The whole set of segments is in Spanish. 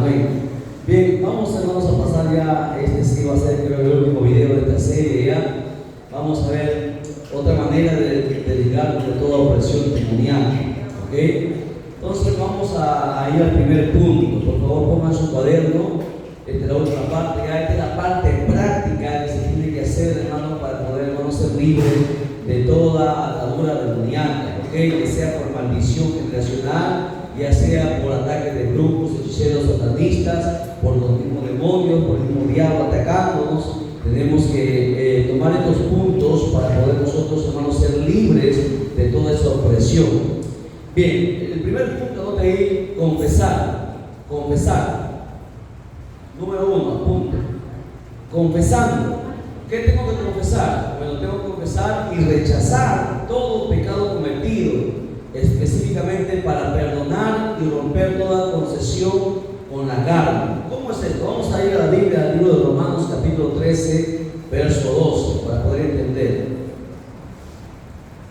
Amén. Bien, vamos hermanos a pasar ya, sí va a ser creo el último video de esta serie ya. Vamos a ver otra manera de librarnos de toda opresión demoníaca, ¿ok? Entonces vamos a ir al primer punto. Por favor pongan su cuaderno, esta es la última parte, ya esta es la parte práctica que se tiene que hacer, hermano, para poder, hermano, ser libre de toda atadura demoníaca, ¿ok? Que sea por maldición generacional, ya sea por ataques de brujos, hechiceros, satanistas, por los mismos demonios, por el mismo diablo atacándonos. Tenemos que tomar estos puntos para poder nosotros, hermanos, ser libres de toda esa opresión. Bien, el primer punto, anote ahí, confesar. Confesar. Número 1, apunte. Confesando. ¿Qué tengo que confesar? Bueno, tengo que confesar y rechazar todo pecado cometido, específicamente para perdonar y romper toda concesión con la carne. ¿Cómo es esto? Vamos a ir a la Biblia, al libro de Romanos, capítulo 13, verso 12, para poder entender.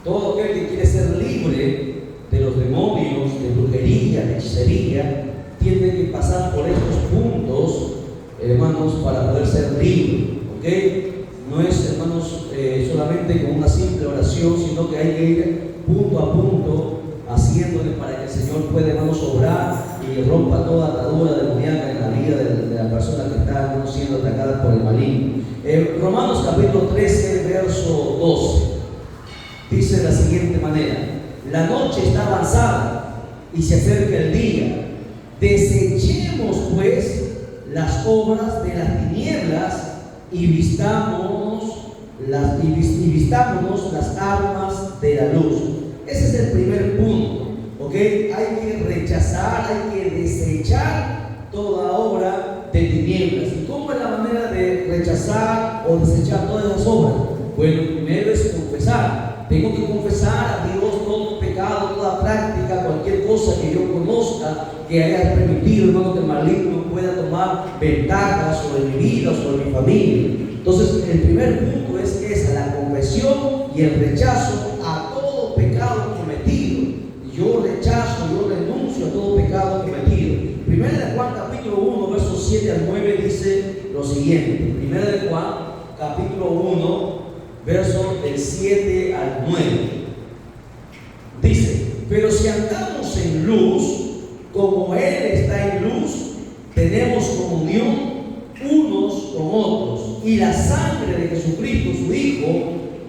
Todo aquel que quiere ser libre de los demonios, de brujería, de hechicería, tiene que pasar por estos puntos, hermanos, para poder ser libre, ¿ok? No es, hermanos, solamente con una simple oración, sino que hay que ir punto a punto haciéndole para que el Señor pueda, hermanos, obrar y rompa toda atadura demoníaca en la vida de la persona que está, hermanos, siendo atacada por el maligno. Romanos capítulo 13, verso 12, dice de la siguiente manera: la noche está avanzada y se acerca el día. Desechemos pues las obras de las tinieblas y vistámonos las armas de la luz. Ese es el primer punto, ¿ok? Hay que rechazar, hay que desechar toda obra de tinieblas. ¿Y cómo es la manera de rechazar o desechar todas esas obras? Bueno, primero es confesar. Tengo que confesar a Dios todo pecado, toda práctica, cualquier cosa que yo conozca que haya permitido, hermano, que el maligno pueda tomar ventaja sobre mi vida o sobre mi familia. Entonces, el primer punto es esa, la confesión y el rechazo a todo pecado cometido. Yo rechazo, yo renuncio a todo pecado cometido. Primera de Juan capítulo 1, versos 7 al 9 dice lo siguiente. Primera de Juan capítulo 1, versos del 7 al 9. Dice: pero si andamos en luz, como Él está en luz, tenemos comunión unos con otros, y la sangre de Jesucristo, su Hijo,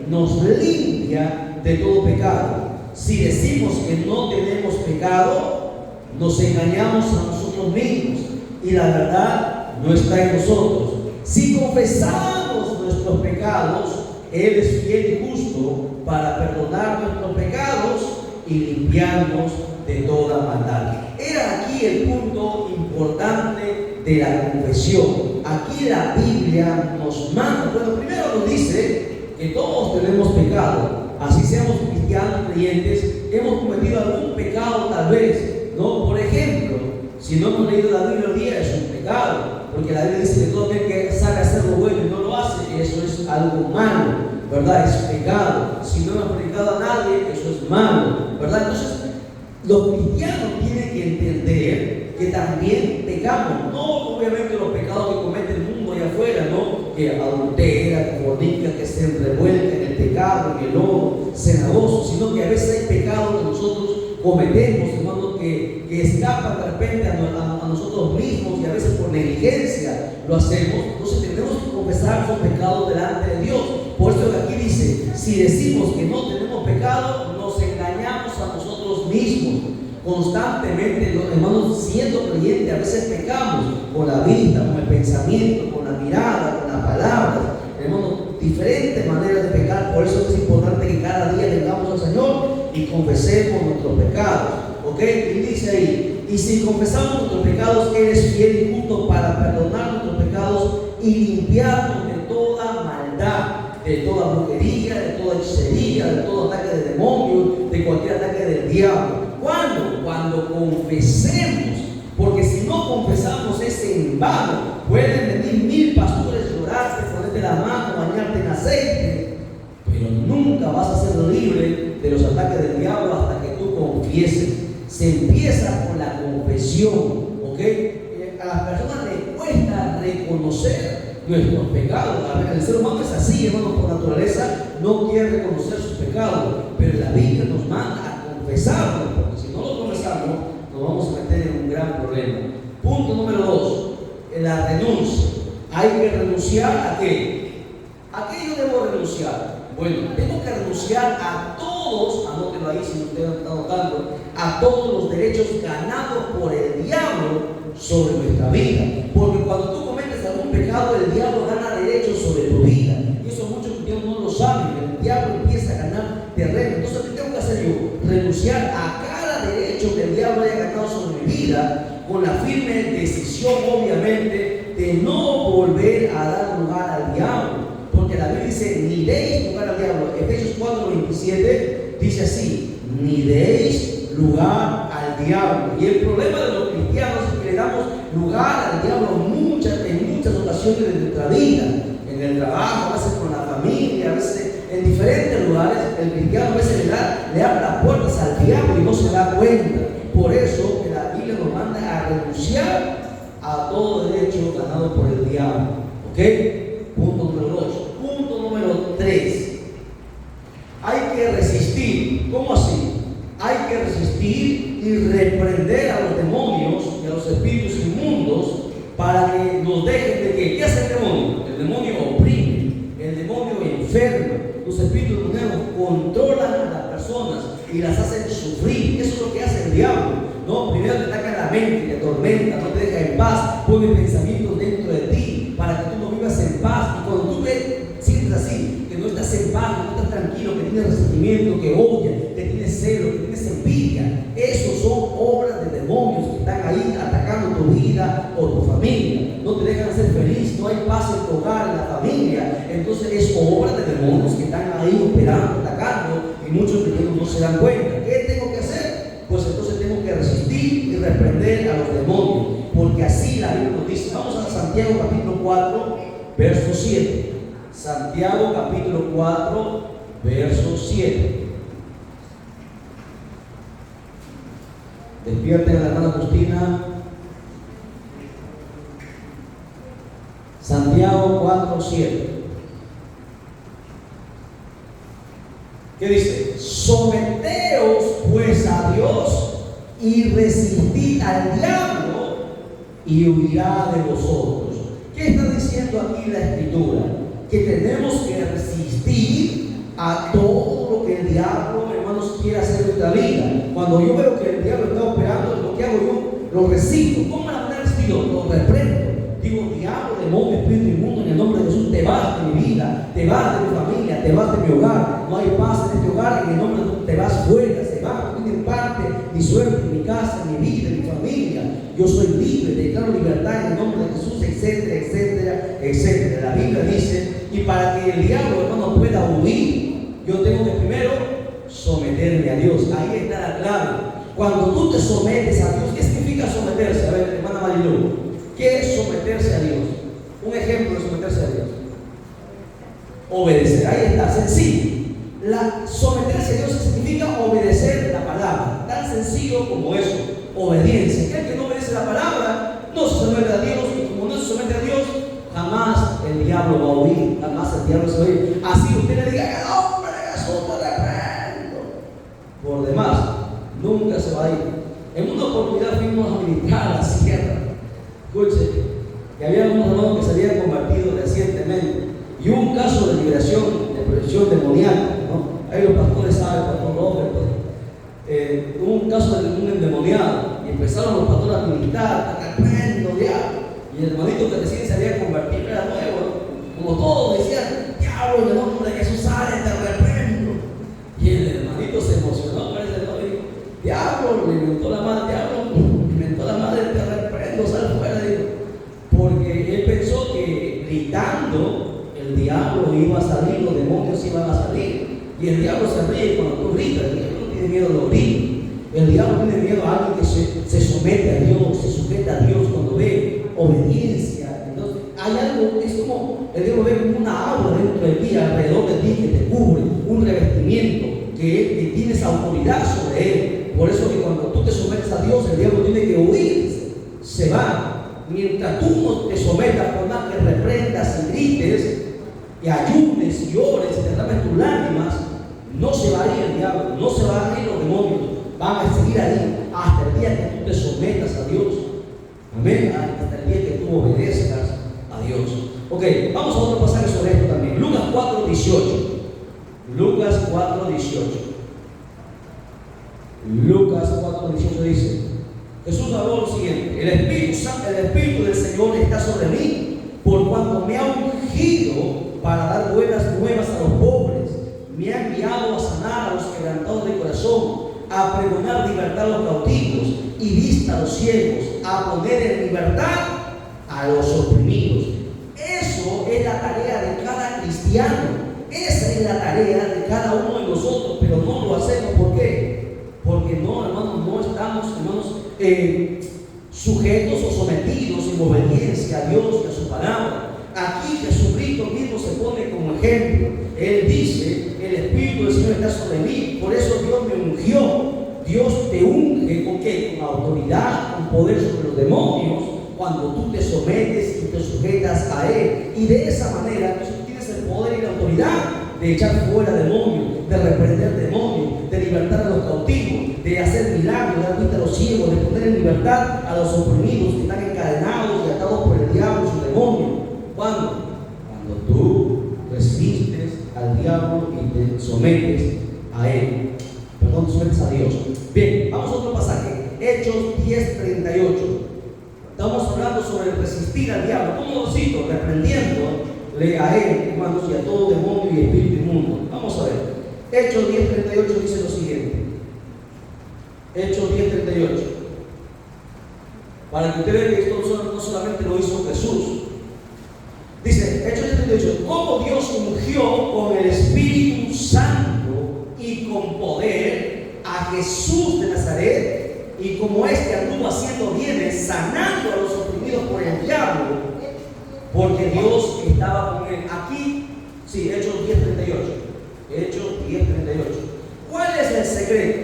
nos limpia de todo pecado. Si decimos que no tenemos pecado, nos engañamos a nosotros mismos y la verdad no está en nosotros. Si confesamos nuestros pecados, Él es fiel y justo para perdonar nuestros pecados y limpiarnos de toda maldad. Era aquí el punto importante de la confesión. Aquí la Biblia nos manda, bueno, primero nos dice que todos tenemos pecado, así seamos cristianos, creyentes, hemos cometido algún pecado tal vez, ¿no? Por ejemplo, si no hemos leído la Biblia hoy día, es un pecado, porque la Biblia dice que todo aquel que sabe hacer lo bueno y no lo hace, eso es algo malo, ¿verdad? Es pecado. Si no hemos predicado a nadie, eso es malo, ¿verdad? Entonces, los cristianos tienen que entender que también pecamos, no obviamente los pecados que comete el mundo allá afuera, ¿no? Que adultera, que fornica, que se revuelca en el pecado, en el lodo cenagoso, sino que a veces hay pecados que nosotros cometemos, hermano, que escapan de repente a nosotros mismos y a veces por negligencia lo hacemos. Entonces tenemos que confesar esos pecados delante de Dios. Por eso aquí dice: si decimos que no tenemos pecado, nos engañamos a nosotros mismos. Constantemente, hermanos, siendo creyentes, a veces pecamos con la vista, con el pensamiento, con la mirada, con las palabras, hermanos, diferentes maneras de pecar. Por eso es importante que cada día vengamos al Señor y confesemos nuestros pecados, ¿ok? Y dice ahí: y si confesamos nuestros pecados, Él es fiel y justo para perdonar nuestros pecados y limpiarnos de toda maldad, de toda brujería, de toda hechicería, de todo ataque de demonios, de cualquier ataque del diablo. ¿Cuándo? Cuando confesemos, porque si no confesamos es en vano. Pueden venir 1000 pastores, llorarte, ponerte la mano, bañarte en aceite, pero nunca vas a ser libre de los ataques del diablo hasta que tú confieses. Se empieza con la confesión, ¿ok? A A las personas les cuesta reconocer nuestros pecados. El ser humano es así, hermano, por naturaleza no quiere reconocer sus pecados, pero la Biblia nos manda a confesarlos, porque si no lo confesamos, nos vamos a meter en un gran problema. Punto número 2, la renuncia. Hay que renunciar a qué. ¿A qué yo debo renunciar? Bueno, tengo que renunciar a todos, anótelo ahí si usted no está anotando, a todos los derechos ganados por el diablo sobre nuestra vida. Porque cuando tú cometes algún pecado, el diablo gana derechos sobre tu vida. Y eso muchos cristianos no lo saben. El diablo empieza a ganar terreno. Entonces, ¿qué tengo que hacer yo? Renunciar a cada derecho que el diablo haya ganado sobre mi vida, con la firme decisión, obviamente, de no volver a dar lugar al diablo. Porque la Biblia dice, ni deis lugar al diablo. Efesios 4:27 dice así, ni deis lugar al diablo. Y el problema de los cristianos es que le damos lugar al diablo en muchas ocasiones de nuestra vida. En el trabajo, a veces con la familia, a veces en diferentes lugares. El cristiano a veces le abre las puertas al diablo y no se da cuenta. Por eso que la Biblia nos manda a renunciar a todo derecho ganado por el diablo. ¿Ok? Punto número 2. Punto número 3. Hay que resistir. ¿Cómo así? Hay que resistir y reprender a los demonios y a los espíritus inmundos para que nos dejen de qué. ¿Qué hace el demonio? El demonio oprime, el demonio enferma. Los espíritus inmundos controlan a las personas y las hacen sufrir. Eso es lo que hace el diablo, ¿no? Primero te ataca la mente, te atormenta, no te deja en paz, pone pensamientos dentro de ti para que tú no vivas en paz. Y cuando tú sientes así, que no estás en paz, que no estás tranquilo, que tienes resentimiento, que odias, que tienes celo, que tienes envidia, esos son obras de demonios que están ahí atacando tu vida o tu familia. No te dejan ser feliz, no hay paz en tu hogar, en la familia. Entonces es obra de demonios que están ahí operando, atacando, y muchos cristianos no se dan cuenta. ¿Qué tengo que hacer? Pues entonces tengo que resistir y reprender a los demonios, porque así la Biblia nos dice. Vamos a Santiago capítulo 4, verso 7. Santiago capítulo 4, verso 7. Despierten a la hermana Agustina. Santiago 4, 7. ¿Qué dice? Someteos pues a Dios y resistid al diablo y huirá de vosotros. ¿Qué está diciendo aquí la Escritura? Que tenemos que resistir a todo lo que el diablo, hermanos, quiere hacer en nuestra vida. Cuando yo veo que el diablo está operando, lo que hago yo, lo resisto. ¿Cómo la manera resisto? Lo reprendo. Digo, diablo, demonio, espíritu inmundo, en el nombre de Jesús, te vas de mi vida, te vas de mi familia, te vas de mi hogar. No hay paz en este hogar, en el nombre de Jesús, te vas fuera, se va, no tiene parte ni suerte en mi casa, en mi vida, en mi familia. Yo soy libre, declaro libertad en el nombre de Jesús, etcétera, etcétera, etcétera. La Biblia dice, y para que el diablo, hermano, pueda huir, yo tengo que primero someterme a Dios. Ahí está la clave. Cuando tú te sometes a Dios, ¿qué significa someterse? A ver, hermana Marilu, ¿qué es someterse a Dios? Un ejemplo de someterse a Dios. Obedecer, ahí está, sencillo. Someterse a Dios significa obedecer la palabra, tan sencillo como eso, obediencia. Aquel que no obedece la palabra no se somete a Dios, y como no se somete a Dios, jamás el diablo va a oír, jamás el diablo se va a oír. Así usted le diga, ¡el hombre Jesús te reprendo! Por demás, nunca se va a ir. En una oportunidad fuimos a militar a la sierra. Escuche, que había unos hermanos que se habían convertido recientemente y hubo un caso de liberación, de presión demoníaca, ¿no? Ahí los pastores saben, el pastor Robert, hubo un caso de un endemoniado y empezaron los pastores a militar, a reprendo, diablo. Y el hermanito que recién se había convertido era nuevo, como todos decían, diablo, en el nombre de Jesús sale, te reprendo. Y el hermanito se emocionó, parece, ¿no? Y dijo, diablo, le inventó la madre, diablo, inventó la madre, te reprendo, sal fuera, dijo. Porque él pensó que gritando el diablo iba a salir, los demonios iban a salir. Y el diablo se ríe cuando tú gritas, el diablo no tiene miedo a los gritos. El diablo tiene miedo a alguien que se somete a Dios, se sujeta a Dios cuando ve obediencia. Entonces, hay algo, es como, el diablo ve como una aura dentro de ti, alrededor de ti, que te cubre, un revestimiento, que tienes autoridad sobre él. Por eso que cuando tú te sometes a Dios, el diablo tiene que huir, se va. mientras tú no te sometas, por más que reprendas y grites, y ayunes y ores y derrames tus lágrimas, no se va a ir el diablo, no se van a ir los demonios, van a seguir ahí hasta el día que tú te sometas a Dios. Amén. Hasta el día que tú obedezcas a Dios. Ok, vamos a otro pasaje sobre esto también. Lucas 4:18. Lucas 4:18. Lucas 4:18 dice: Jesús habló lo siguiente: el Espíritu del Señor está sobre mí, por cuanto me ha ungido para dar buenas nuevas a los pobres, me ha enviado a sanar a los quebrantados de corazón, a pregonar libertad a los cautivos y vista a los ciegos, a poner en libertad a los oprimidos. Eso es la tarea de cada cristiano. Esa es la tarea de cada uno de nosotros, pero no lo hacemos. ¿Por qué? Porque no, hermanos, no estamos, hermanos, sujetos o sometidos en obediencia a Dios y a su palabra. Aquí Jesucristo mismo se pone como ejemplo. Él dice: el Espíritu del Señor está sobre mí, por eso Dios me ungió. Dios te unge ¿con qué? Con autoridad, con poder sobre los demonios, cuando tú te sometes y te sujetas a Él. Y de esa manera tú tienes el poder y la autoridad de echar fuera demonios, de reprender demonios, de libertar a los cautivos, de hacer milagros, de dar vista a los ciegos, de poner en libertad a los oprimidos que están encadenados y atados por el diablo y sus demonios. ¿Cuándo? Cuando tú resistes al diablo y te sometes a él. Perdón, te sometes a Dios. Bien, vamos a otro pasaje. Hechos 10:38. Estamos hablando sobre resistir al diablo. ¿Cómo lo cito? Reprendiéndole a él, hermanos, y a todo demonio y espíritu inmundo. Vamos a ver. Hechos 10:38 dice lo siguiente. Hechos 10:38. Para que usted vea que esto no solamente lo hizo Jesús. Dice, Hechos 10:38, cómo Dios ungió con el Espíritu Santo y con poder a Jesús de Nazaret, y como éste anduvo haciendo bienes, sanando a los oprimidos por el diablo, porque Dios estaba con él. Aquí, sí, Hechos 10:38. Hechos 10:38. ¿Cuál es el secreto?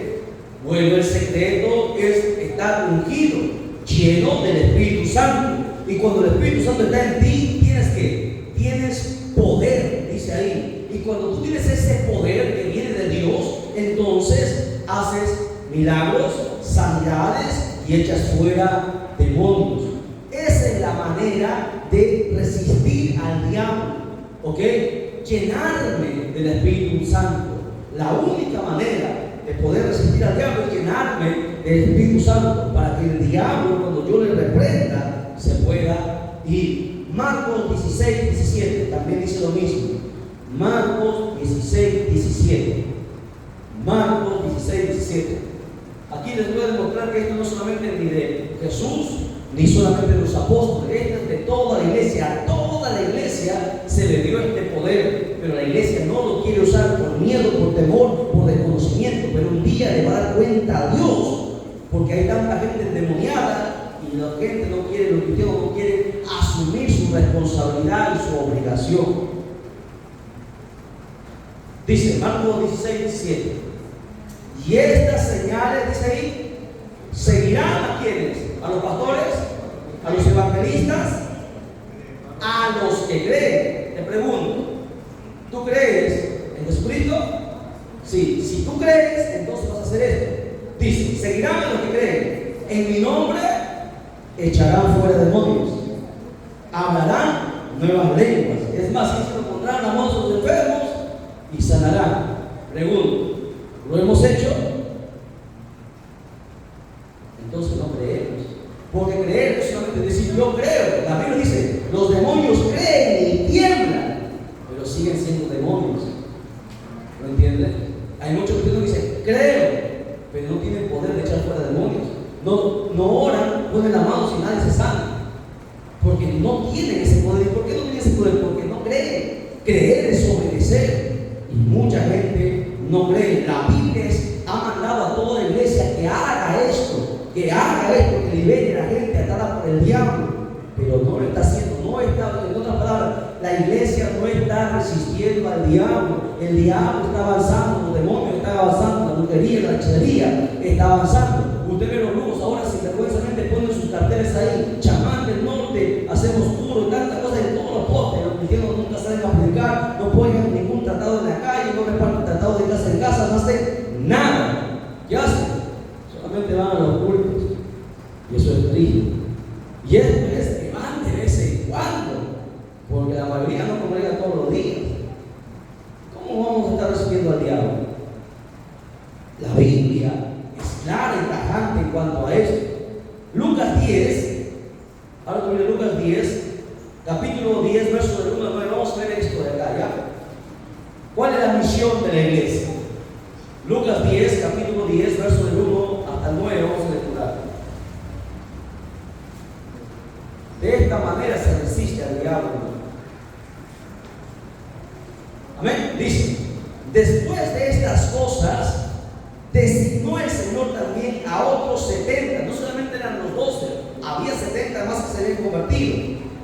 Bueno, el secreto es estar ungido, lleno del Espíritu Santo. Y cuando el Espíritu Santo está en ti, ¿tienes qué? Tienes poder, dice ahí. Y cuando tú tienes ese poder que viene de Dios, entonces haces milagros, sanidades y echas fuera demonios. Esa es la manera de resistir al diablo, ¿ok? Llenarme del Espíritu Santo. La única manera de poder resistir al diablo es llenarme del Espíritu Santo, para que el diablo, cuando yo le reprenda, se pueda ir. Marcos 16:17 también dice lo mismo. Marcos 16:17. Marcos 16:17. Aquí les voy a demostrar que esto no solamente ni de Jesús, ni solamente de los apóstoles, esto es de toda la iglesia. A toda la iglesia se le dio este poder, pero la iglesia no lo quiere usar por miedo, por temor, por desconocimiento. Pero un día le va a dar cuenta a Dios, porque hay tanta gente endemoniada y la gente no quiere, los cristianos no quieren asumir su responsabilidad y su obligación. Dice Marcos 16:17. Y estas señales, dice ahí, seguirán a quienes, a los pastores, a los evangelistas, a los que creen. Te pregunto, ¿tú crees en Jesucristo? Sí, si tú crees, entonces vas a hacer esto. Dice, seguirán a los que creen. En mi nombre echarán fuera demonios, hablarán nuevas lenguas. Es más, si se pondrán las manos a los enfermos y sanarán. Pregunto, ¿lo hemos hecho? Entonces no creemos. Porque creer no es solamente decir yo creo. La Biblia dice, los demonios creen y tiemblan, pero siguen siendo demonios. ¿Lo entienden? Hay muchos que dicen, creo, pero no tienen poder de echar fuera demonios. No oran, ponen las manos y nadie se sana, porque no tienen ese poder. ¿Por qué no tienen ese poder? Porque no creen. Creer es obedecer, y mucha gente no cree. La Biblia ha mandado a toda la iglesia que haga esto, que que libere a la gente atada por el diablo, pero no lo está haciendo. No está, en otras palabras, la iglesia no está resistiendo al diablo. El diablo está avanzando, los demonios están avanzando, la brujería, la hechicería está avanzando. Usted ve los brujos ahora sinvergüenzamente ponen sus carteles ahí, chamán del norte, hacemos puro y tantas cosas en todos los postes. Los cristianos nunca salen a predicar, no ponen ningún tratado en la calle, no reparten tratados de casa en casa, no hacen nada. ¿Qué hacen? Solamente van a los cultos. Y eso es triste. Y eso es que van de vez en cuando, porque la mayoría no congrega todos los días. ¿Cómo vamos a estar recibiendo al diablo? La Biblia es clara y tajante en cuanto a esto. Lucas 10, ahora que Lucas 10, capítulo 10, verso del 1 al 9, vamos a ver esto de acá, ¿ya? ¿Cuál es la misión de la iglesia? Lucas 10, capítulo 10, verso del 1 hasta el 9, vamos a lecturar. De esta manera se resiste al diablo. Amén. Dice: después de estas cosas, designó el Señor también a otros 70. No solamente eran los 12, había 70 más que se habían convertido.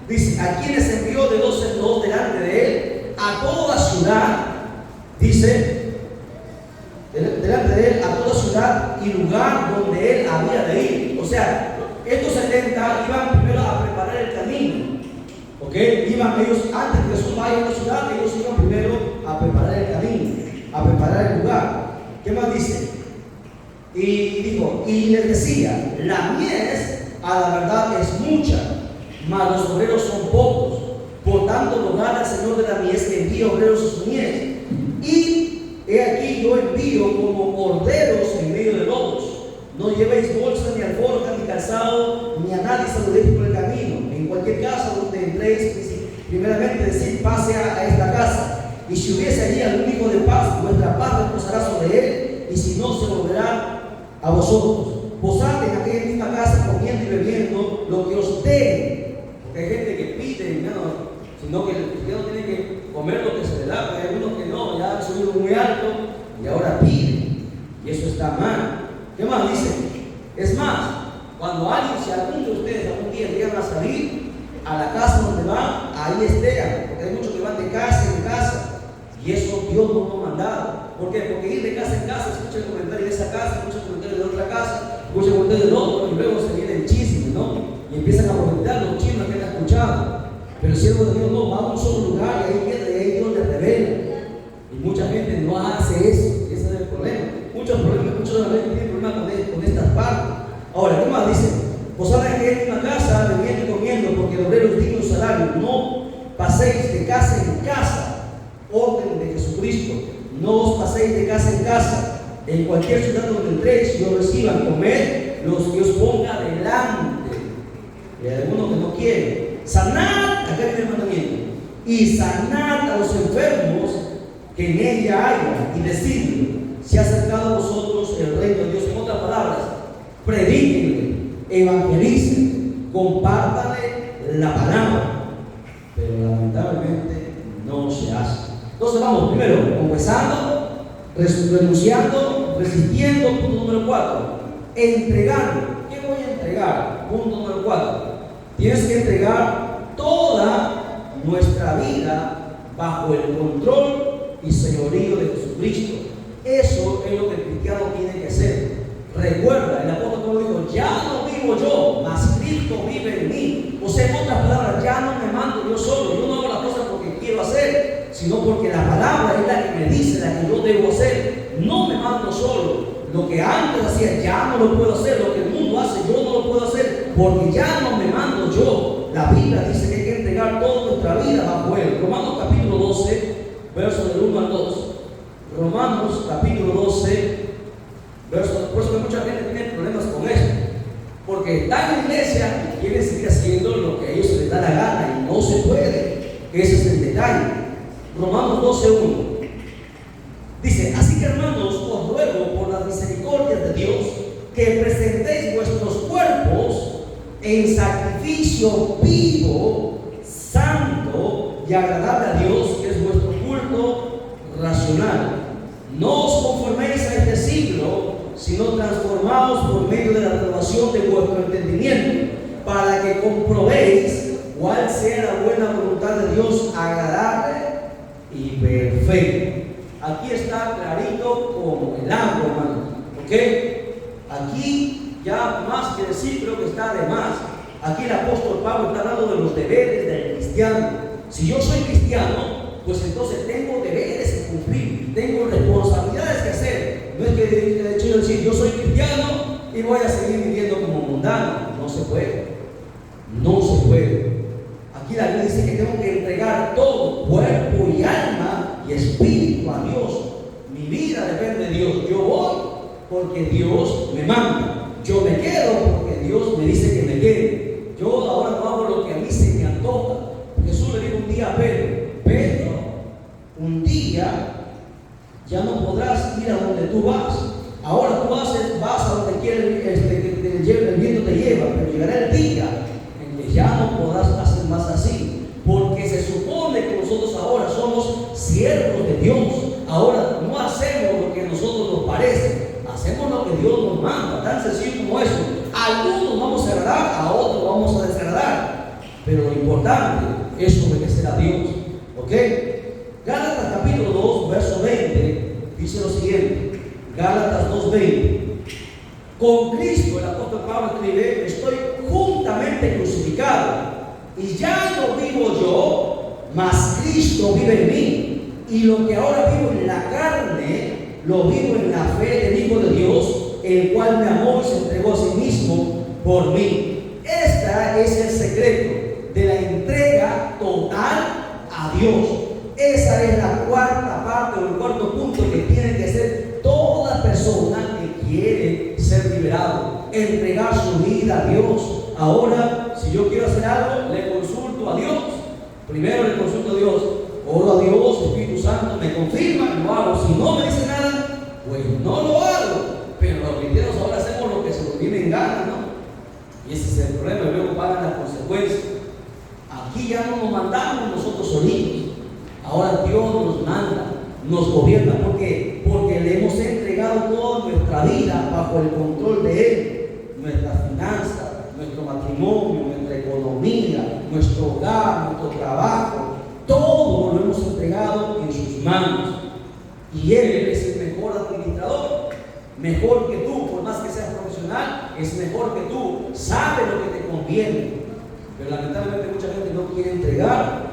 Dice: a quienes envió de 2 en 2 delante de él, a toda ciudad, dice, delante de él, a toda ciudad y lugar donde él había de ir. O sea, estos 70 iban primero a preparar el camino. ¿Ok? Iban ellos, antes que Jesús vaya a una ciudad, ellos iban primero a preparar el camino, a preparar el lugar. ¿Qué más dice? Y dijo, y les decía: la mies a la verdad es mucha, mas los obreros son pocos. Por tanto, rogad al Señor de la mies que envíe obreros a su mies. Y he aquí yo envío como corderos en medio de lobos. No llevéis bolsa, ni alforja, ni calzado, ni a nadie saludéis por el camino. En cualquier casa donde entréis, primeramente decid: pase a esta casa. Y si hubiese allí algún hijo de paz, vuestra paz reposará sobre él, y si no, se volverá a vosotros. Posad en aquella misma casa, comiendo y bebiendo lo que os den. Porque hay gente que pide, sino que el cristiano tiene que comer lo que se le da. Pero hay algunos que no, ya han subido muy alto y ahora piden. Y eso está mal. ¿Qué más dice? Es más, cuando alguien, si alguno de ustedes algún día llegan a salir a la casa donde van, ahí estén, porque hay muchos que van de casa en casa, y eso Dios no lo ha mandado. ¿Por qué? Porque ir de casa en casa, escucha el comentario de esa casa, escucha el comentario de otra casa, escucha el comentario del otro, y luego se viene el chisme, ¿no? Y empiezan a comentar los chismes que han escuchado. Pero el siervo de Dios no va a un solo lugar y ahí queda, y ahí Dios le revela. Y mucha gente no hace eso, y ese es el problema. Muchos de la gente tienen problemas con estas partes. Ahora, ¿qué más dice? Posad en aquella misma casa, bebiendo y comiendo, porque el obrero es digno de salario. No paséis de casa en casa. Orden de Jesucristo. No os paséis de casa en casa. En cualquier ciudad donde entréis y os reciban, comer los que os ponga delante. Y hay algunos que no quieren. Sanad, acá viene el mandamiento. Y sanad a los enfermos que en ella haya. Y decidle: se ha acercado a vosotros el reino de Dios. En otras palabras, predíquenle, evangelicen, compártanle la palabra. Pero lamentablemente no se hace. Entonces vamos primero confesando, renunciando, resistiendo. Punto número 4. Entregando. ¿Qué voy a entregar? Punto número 4. Tienes que entregar toda nuestra vida bajo el control y señorío de Jesucristo. Eso es lo que el cristiano tiene que hacer. Recuerda, el apóstol Pablo dijo: ya no vivo yo, mas Cristo vive en mí. O sea, en otras palabras, ya no me mando yo solo. Yo no hago las cosas porque quiero hacer, sino porque la palabra es la que me dice, la que yo debo hacer. No me mando solo. Lo que antes hacía, ya no lo puedo hacer. Lo que el mundo hace, yo no lo puedo hacer, porque ya no me mando yo. La Biblia dice que hay que entregar toda nuestra vida bajo él. Romanos capítulo 12, versos del 1 al 2. Romanos capítulo 12, versos. Por eso que mucha gente tiene problemas con esto, porque están en la iglesia y quieren seguir haciendo lo que a ellos se les da la gana, y no se puede. Ese es el detalle. Romanos 12:1 dice: así que, hermanos, os ruego por las misericordias de Dios que presentéis vuestros cuerpos en sacrificio vivo, santo y agradable a Dios, que es vuestro culto racional. No os conforméis a este siglo, sino transformaos por medio de la renovación de vuestro entendimiento, para que comprobéis cuál sea la buena voluntad de Dios, agradable y perfecta. Aquí está clarito como el agua, hermano. ¿Ok? Aquí ya más que decir, creo que está de más. Aquí el apóstol Pablo está hablando de los deberes cristiano. Si yo soy cristiano, pues entonces tengo deberes que cumplir, tengo responsabilidades que hacer. No es que de hecho yo decir, yo soy cristiano y voy a seguir viviendo como mundano. No se puede. No se puede. Aquí la Biblia dice que tengo que entregar todo, cuerpo y alma y espíritu a Dios. Mi vida depende de Dios. Yo voy porque Dios me manda. Yo me quedo porque Dios me dice que me quede. Yo ahora no hago lo que a mí se me antoja. Jesús le dijo un día a Pedro, un día ya no podrás ir a donde tú vas. Ahora tú vas a donde quiere el viento te lleva, pero llegará el día en que ya no podrás hacer más así, porque se supone que nosotros ahora somos siervos de Dios. Ahora no hacemos lo que a nosotros nos parece, hacemos lo que Dios nos manda, tan sencillo como eso. A algunos vamos a agradar, a otros vamos a desagradar, pero lo importante es obedecer a Dios. ¿Ok? Gálatas capítulo 2, verso 20 dice lo siguiente. Gálatas 2:20. Con Cristo, el apóstol Pablo escribe, estoy juntamente crucificado, y ya no vivo yo, mas Cristo vive en mí. Y lo que ahora vivo en la carne, lo vivo en la fe del Hijo de Dios, el cual me amó y se entregó a sí mismo por mí. Este es el secreto de la entrega total a Dios. Esa es la cuarta parte o el cuarto punto que tiene que hacer toda persona que quiere ser liberado: entregar su vida a Dios. Ahora, si yo quiero hacer algo, le consulto a Dios. Primero le consulto a Dios, oro a Dios, Espíritu Santo me confirma y lo hago. Si no me dice nada, pues no lo hago. Pero los cristianos ahora hacemos lo que se nos viene en gana, ¿no? Y ese es el problema, y luego pagan las consecuencias. Aquí ya no nos mandamos nosotros solitos. Ahora Dios nos manda, nos gobierna. ¿Por qué? Porque le hemos entregado toda nuestra vida bajo el control de Él. Nuestras finanzas, nuestro matrimonio, nuestra economía, nuestro hogar, nuestro trabajo, todo lo hemos entregado en sus manos. Y Él es el mejor administrador, mejor que tú. Por más que seas profesional, es mejor que tú, sabe lo que te conviene. Pero lamentablemente mucha gente no quiere entregar,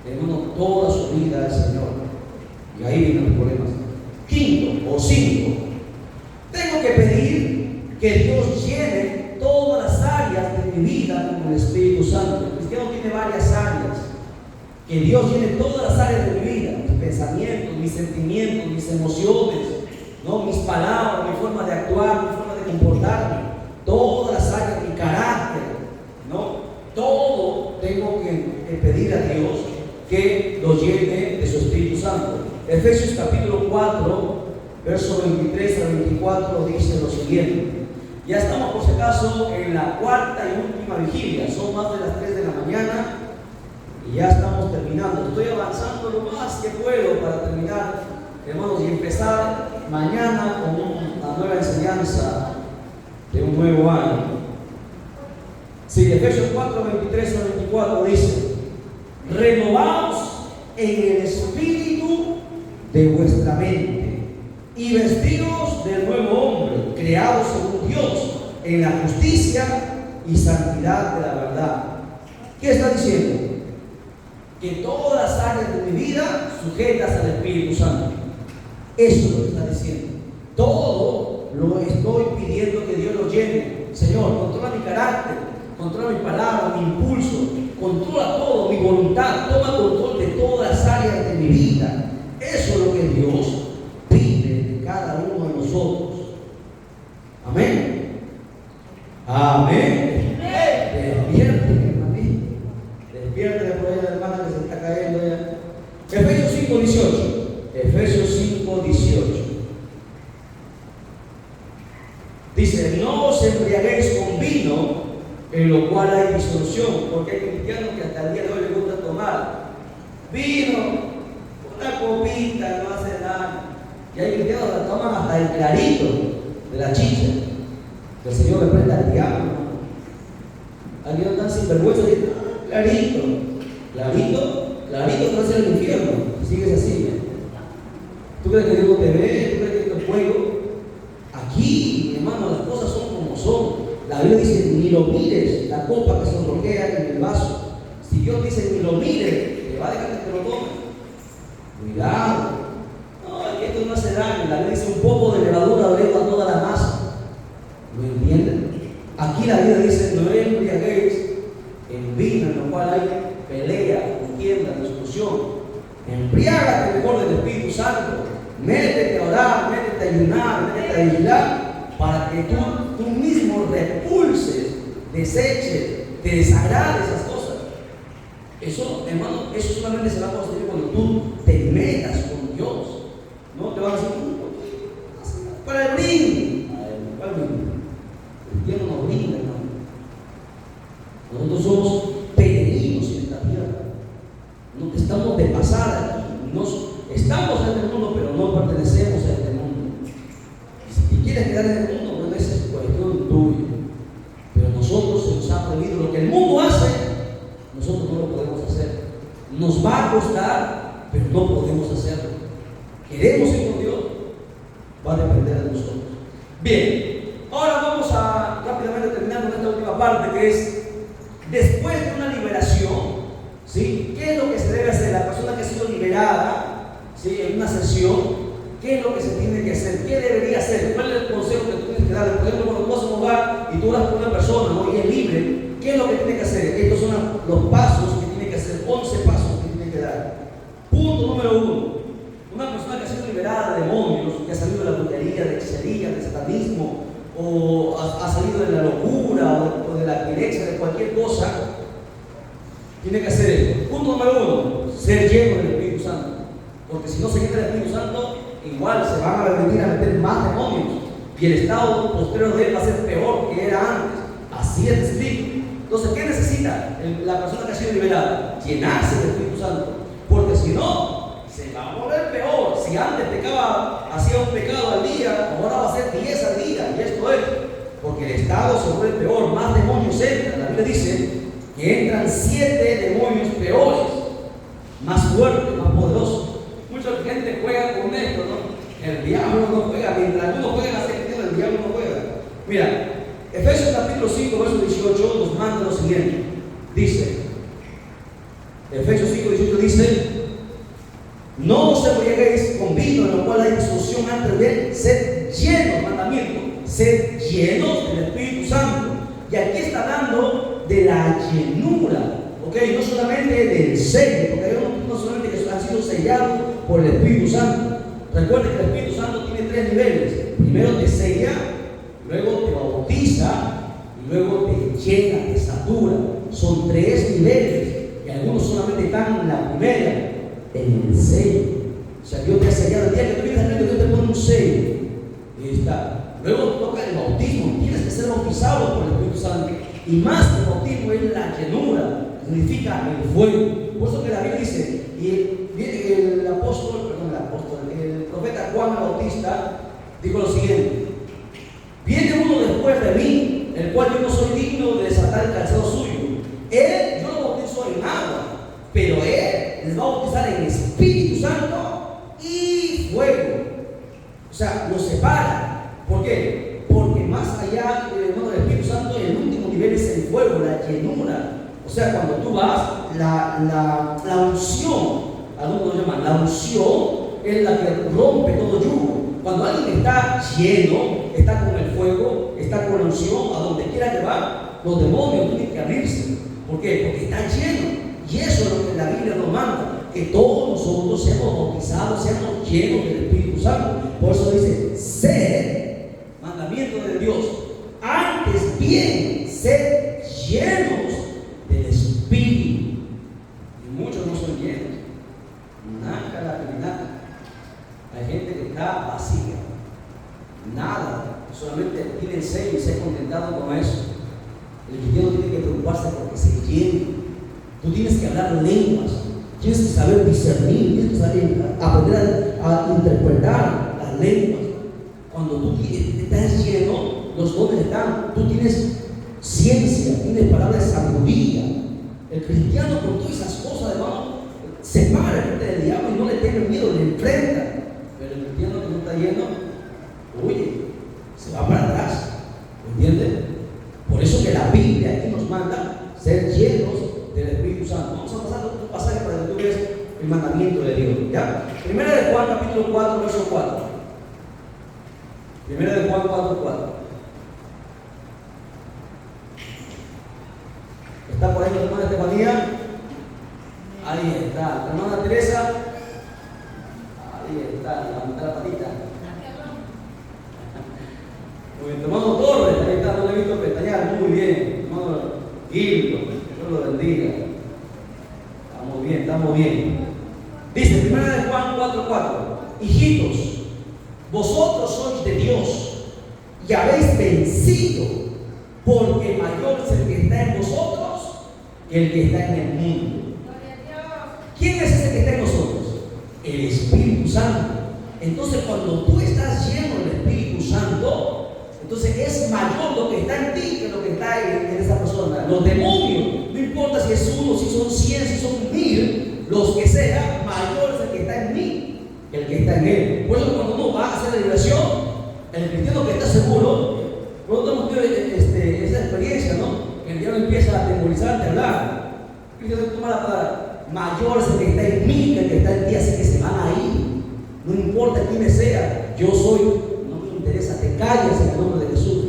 hermano, toda su vida al Señor. Y ahí vienen los problemas. Quinto o cinco, tengo que pedir que Dios llene todas las áreas de mi vida con el Espíritu Santo. El cristiano tiene varias áreas. Que Dios llene todas las áreas de mi vida: mis pensamientos, mis sentimientos, mis emociones, ¿no? Mis palabras, mi forma de actuar, mi forma de comportarme, todas las áreas de mi carácter, ¿no? Todo tengo que pedir a Dios que lo llene de su Espíritu Santo. Efesios capítulo 4, verso 23 al 24 dice lo siguiente. Ya estamos, por si acaso, en la cuarta y última vigilia. Son más de las 3 de la mañana y ya estamos terminando. Estoy avanzando lo más que puedo para terminar, hermanos, y empezar mañana con una nueva enseñanza de un nuevo año. Sí, Efesios 4, 23 al 24 dice: renovaos en el espíritu de vuestra mente y vestidos del nuevo hombre, creados según Dios en la justicia y santidad de la verdad. ¿Qué está diciendo? Que todas las áreas de mi vida sujetas al Espíritu Santo. Eso es lo que está diciendo. Todo lo estoy pidiendo que Dios lo llene. Señor, controla mi carácter, controla mi palabra, mi impulso, controla todo, mi voluntad, toma control de todas las áreas de mi vida. Eso es lo que Dios pide de cada uno de nosotros. Amén. Amén. Despierte, hermanito. Despierte por ahí la hermana que se está cayendo ya. Efesios 5:18. Efesios 5:18. Dice: no os embriaguéis con vino, en lo cual hay disolución, porque hay cristianos que hasta el día de hoy les gusta tomar vino, una copita, no hace nada. Y hay cristianos que toman hasta el clarito de la chicha. Que el Señor reprenda al diablo. Alguien tan sinvergüenza y dice: clarito, te va a hacer el infierno. Sigues así, ¿eh? ¿Tú crees que Dios te ve? ¿Tú crees que esto es juego? Aquí, hermano, las cosas son como son. La Biblia dice: ni lo mires, la copa que se bloquea en el vaso. Si Dios dice ni lo mire, le va a dejar que te lo tome. Cuidado. No, que esto no hace daño. La Biblia dice un poco de levadura leva toda la masa. ¿Lo entienden? Aquí la Biblia dice: no embriaguéis en vino, en lo cual hay pelea, contienda, discusión. Embriágate mejor del Espíritu Santo. Métete a orar, métete a ayunar, métete a vigilar, para que tú mismo repulses, deseches, te desagrade esas cosas. Eso, hermano, eso solamente se va a conseguir cuando tú te metas con Dios. No te van a decir, para el brindis. Para el brindis. El Dios no nos brinda, hermano. Nosotros somos peregrinos en esta tierra. No estamos de pasada aquí. Estamos en el mundo, pero no pertenecemos a este mundo. Y si te quieres quedar en el mundo, bueno, esa es cuestión tuya. Pero nosotros se nos ha prohibido lo que el mundo hace, nosotros no lo podemos hacer. Nos va a costar, pero no podemos hacerlo. Queremos ir con Dios, va a depender de nosotros. Bien, ahora vamos a rápidamente terminar con esta última parte, que es después de una liberación. ¿Sí? ¿Qué es lo que se debe hacer? La persona que ha sido liberada, ¿sí?, en una sesión, ¿qué es lo que se tiene que hacer? ¿Qué debería hacer? ¿Cuál es el consejo que tú tienes que darle? Por ejemplo, cuando tú vas a un hogar y tú hablas con una persona, ¿no?, y es libre, ¿qué es lo que tiene que hacer? Estos son los pasos que tiene que hacer, 11 pasos que tiene que dar. Punto número 1. Una persona que ha sido liberada de demonios, que ha salido de la brujería, de hechicería, del satanismo, o ha salido de la locura o de la epilexia, de cualquier cosa, tiene que hacer esto. Punto número 1, ser lleno del Espíritu Santo. Porque si no se llena del Espíritu Santo, igual se van a permitir a meter más demonios. Y el estado posterior de él va a ser peor que era antes. Así es escrito. Entonces, ¿qué necesita la persona que ha sido liberada? Llenarse del Espíritu Santo. Porque si no, se va a volver peor. Si antes pecaba, hacía un pecado al día, ahora va a ser 10 al día. Y esto es, porque el estado se vuelve peor, más demonios entran. La Biblia dice que entran 7 demonios peores, más fuertes, más poderosos. Mucha gente juega con esto, ¿no? El diablo no juega, mientras algunos juegan a ser cristiano, el diablo no juega. Mira, Efesios capítulo 5, verso 18 nos manda lo siguiente. Dice, Efesios 5, 18 dice: no os embriaguéis con vino, en lo cual hay disolución, antes de ser llenos, mandamiento, ser llenos del Espíritu Santo. Y aquí está hablando de la llenura, ¿ok? No solamente del sello, porque hay unos solamente que han sido sellados por el Espíritu Santo. Recuerden que el Espíritu Santo tiene 3 niveles. Primero te sella, luego te bautiza y luego te llena, te satura. Son 3 niveles y algunos solamente están en la primera, en el sello. O sea, Dios te ha sellado. El día que tú vienes a Cristo, Dios te pone un sello y está. Luego toca el bautismo, tienes que ser bautizado por el Espíritu Santo. Y más que el bautismo es la llenura, significa el fuego. Por eso que la Biblia dice, y el profeta Juan el Bautista dijo lo siguiente: viene uno después de mí, el cual yo no soy digno de desatar el calzado suyo. Él, yo lo bautizo en agua, pero él les va a bautizar en Espíritu Santo y fuego. O sea, lo separa. ¿Por qué? Porque más allá del Espíritu Santo, el último nivel es el fuego, la llenura. O sea, cuando tú vas, la unción, algunos lo llaman, la unción es la que rompe todo yugo. Cuando alguien está lleno, está con el fuego, está con la unción, a donde quiera que va, los demonios tienen que abrirse. ¿Por qué? Porque está lleno. Y eso es lo que la Biblia nos manda, que todos nosotros seamos bautizados, seamos llenos del Espíritu Santo. Por eso dice, sed, mandamiento de Dios, antes bien, sed llenos del Espíritu. Y muchos no son llenos. Nada. Hay gente que está vacía. Nada. Solamente tiene sello y se ha contentado con eso. El cristiano tiene que preocuparse porque se llene. Tú tienes que hablar lenguas. Tienes que saber discernir. Tienes que saber aprender a interpretar las lenguas. Cuando tú estás lleno, los dones están. Tú tienes ciencia, tienes palabras de sabiduría. El cristiano con todas esas cosas, hermano, se para frente del diablo y no le tiene miedo, le enfrenta. Pero el cristiano que no está lleno, huye, se va para atrás. ¿Entiendes? Por eso que la Biblia aquí nos manda ser llenos del Espíritu Santo. Santo. Vamos a pasar un pasaje para que tú veas el mandamiento de Dios. ¿Ya? Primera de Juan, capítulo 4, verso 4. Primera de Juan 4, 4. ¿Está por ahí la hermana Estefanía? Ahí está. La hermana Teresa. Ahí está. Levanta la patita. Muy bien. Hermano Torres, ahí está. No le he visto pestañear. Muy bien. Hermano Gildo, Dios lo bendiga. Estamos bien, estamos bien. Dice, primera de Juan 4, 4. Hijitos, vosotros sois de Dios y habéis vencido, porque mayor es el que está en vosotros que el que está en el mundo. ¿Quién es ese que está en nosotros? El Espíritu Santo. Entonces, cuando tú estás lleno del Espíritu Santo, entonces es mayor lo que está en ti que lo que está en esa persona. Los demonios, no importa si es uno, si son 100, si son 1000, los que sean, mayor es el que está en mí que el que está en él. Por eso cuando uno va a hacer la liberación, el cristiano que está seguro, nosotros hemos tenido esa experiencia, ¿no? Que el diablo empieza a atemorizarte, a hablar. El cristiano toma la palabra, mayor es el que está en mí que el que está en ti, así que se van a ir. No importa quién sea, yo soy, no me interesa, te calles en el nombre de Jesús.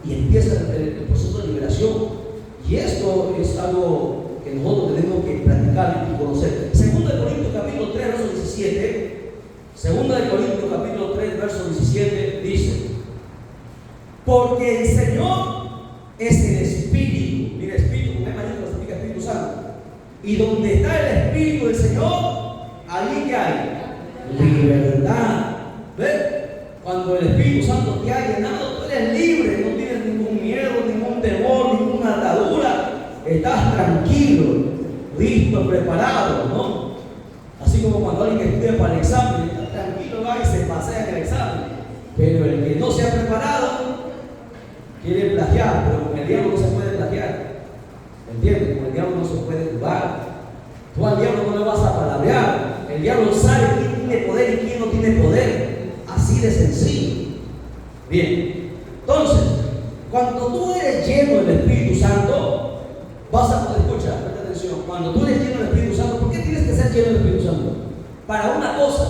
Y empieza el proceso de liberación. Y esto es algo que nosotros tenemos que practicar y conocer. Segunda de Corintios capítulo 3, verso 17. Segunda de Corintios capítulo 3, verso 17 dice: porque el Señor es el Espíritu. Mira, Espíritu, con mayúscula significa Espíritu Santo. Y donde está el Espíritu del Señor, allí que hay libertad. ¿Ves? Cuando el Espíritu Santo te ha llenado, tú eres libre, no tienes ningún miedo, ningún temor, ninguna atadura. Estás tranquilo, listo, preparado, ¿no? Así como cuando alguien estudia para el examen, está tranquilo, va y se pasea en el examen. Pero el que no se ha preparado quiere plagiar, pero con el diablo no se puede plagiar. ¿Entiendes? Con el diablo no se puede jugar. Tú al diablo no le vas a palabrear. El diablo sabe quién tiene poder y quién no tiene poder. Así de sencillo. Bien. Entonces, cuando tú eres lleno del Espíritu Santo, vas a poder escuchar, presta atención. Cuando tú eres lleno del Espíritu Santo, ¿por qué tienes que ser lleno del Espíritu Santo? Para una cosa,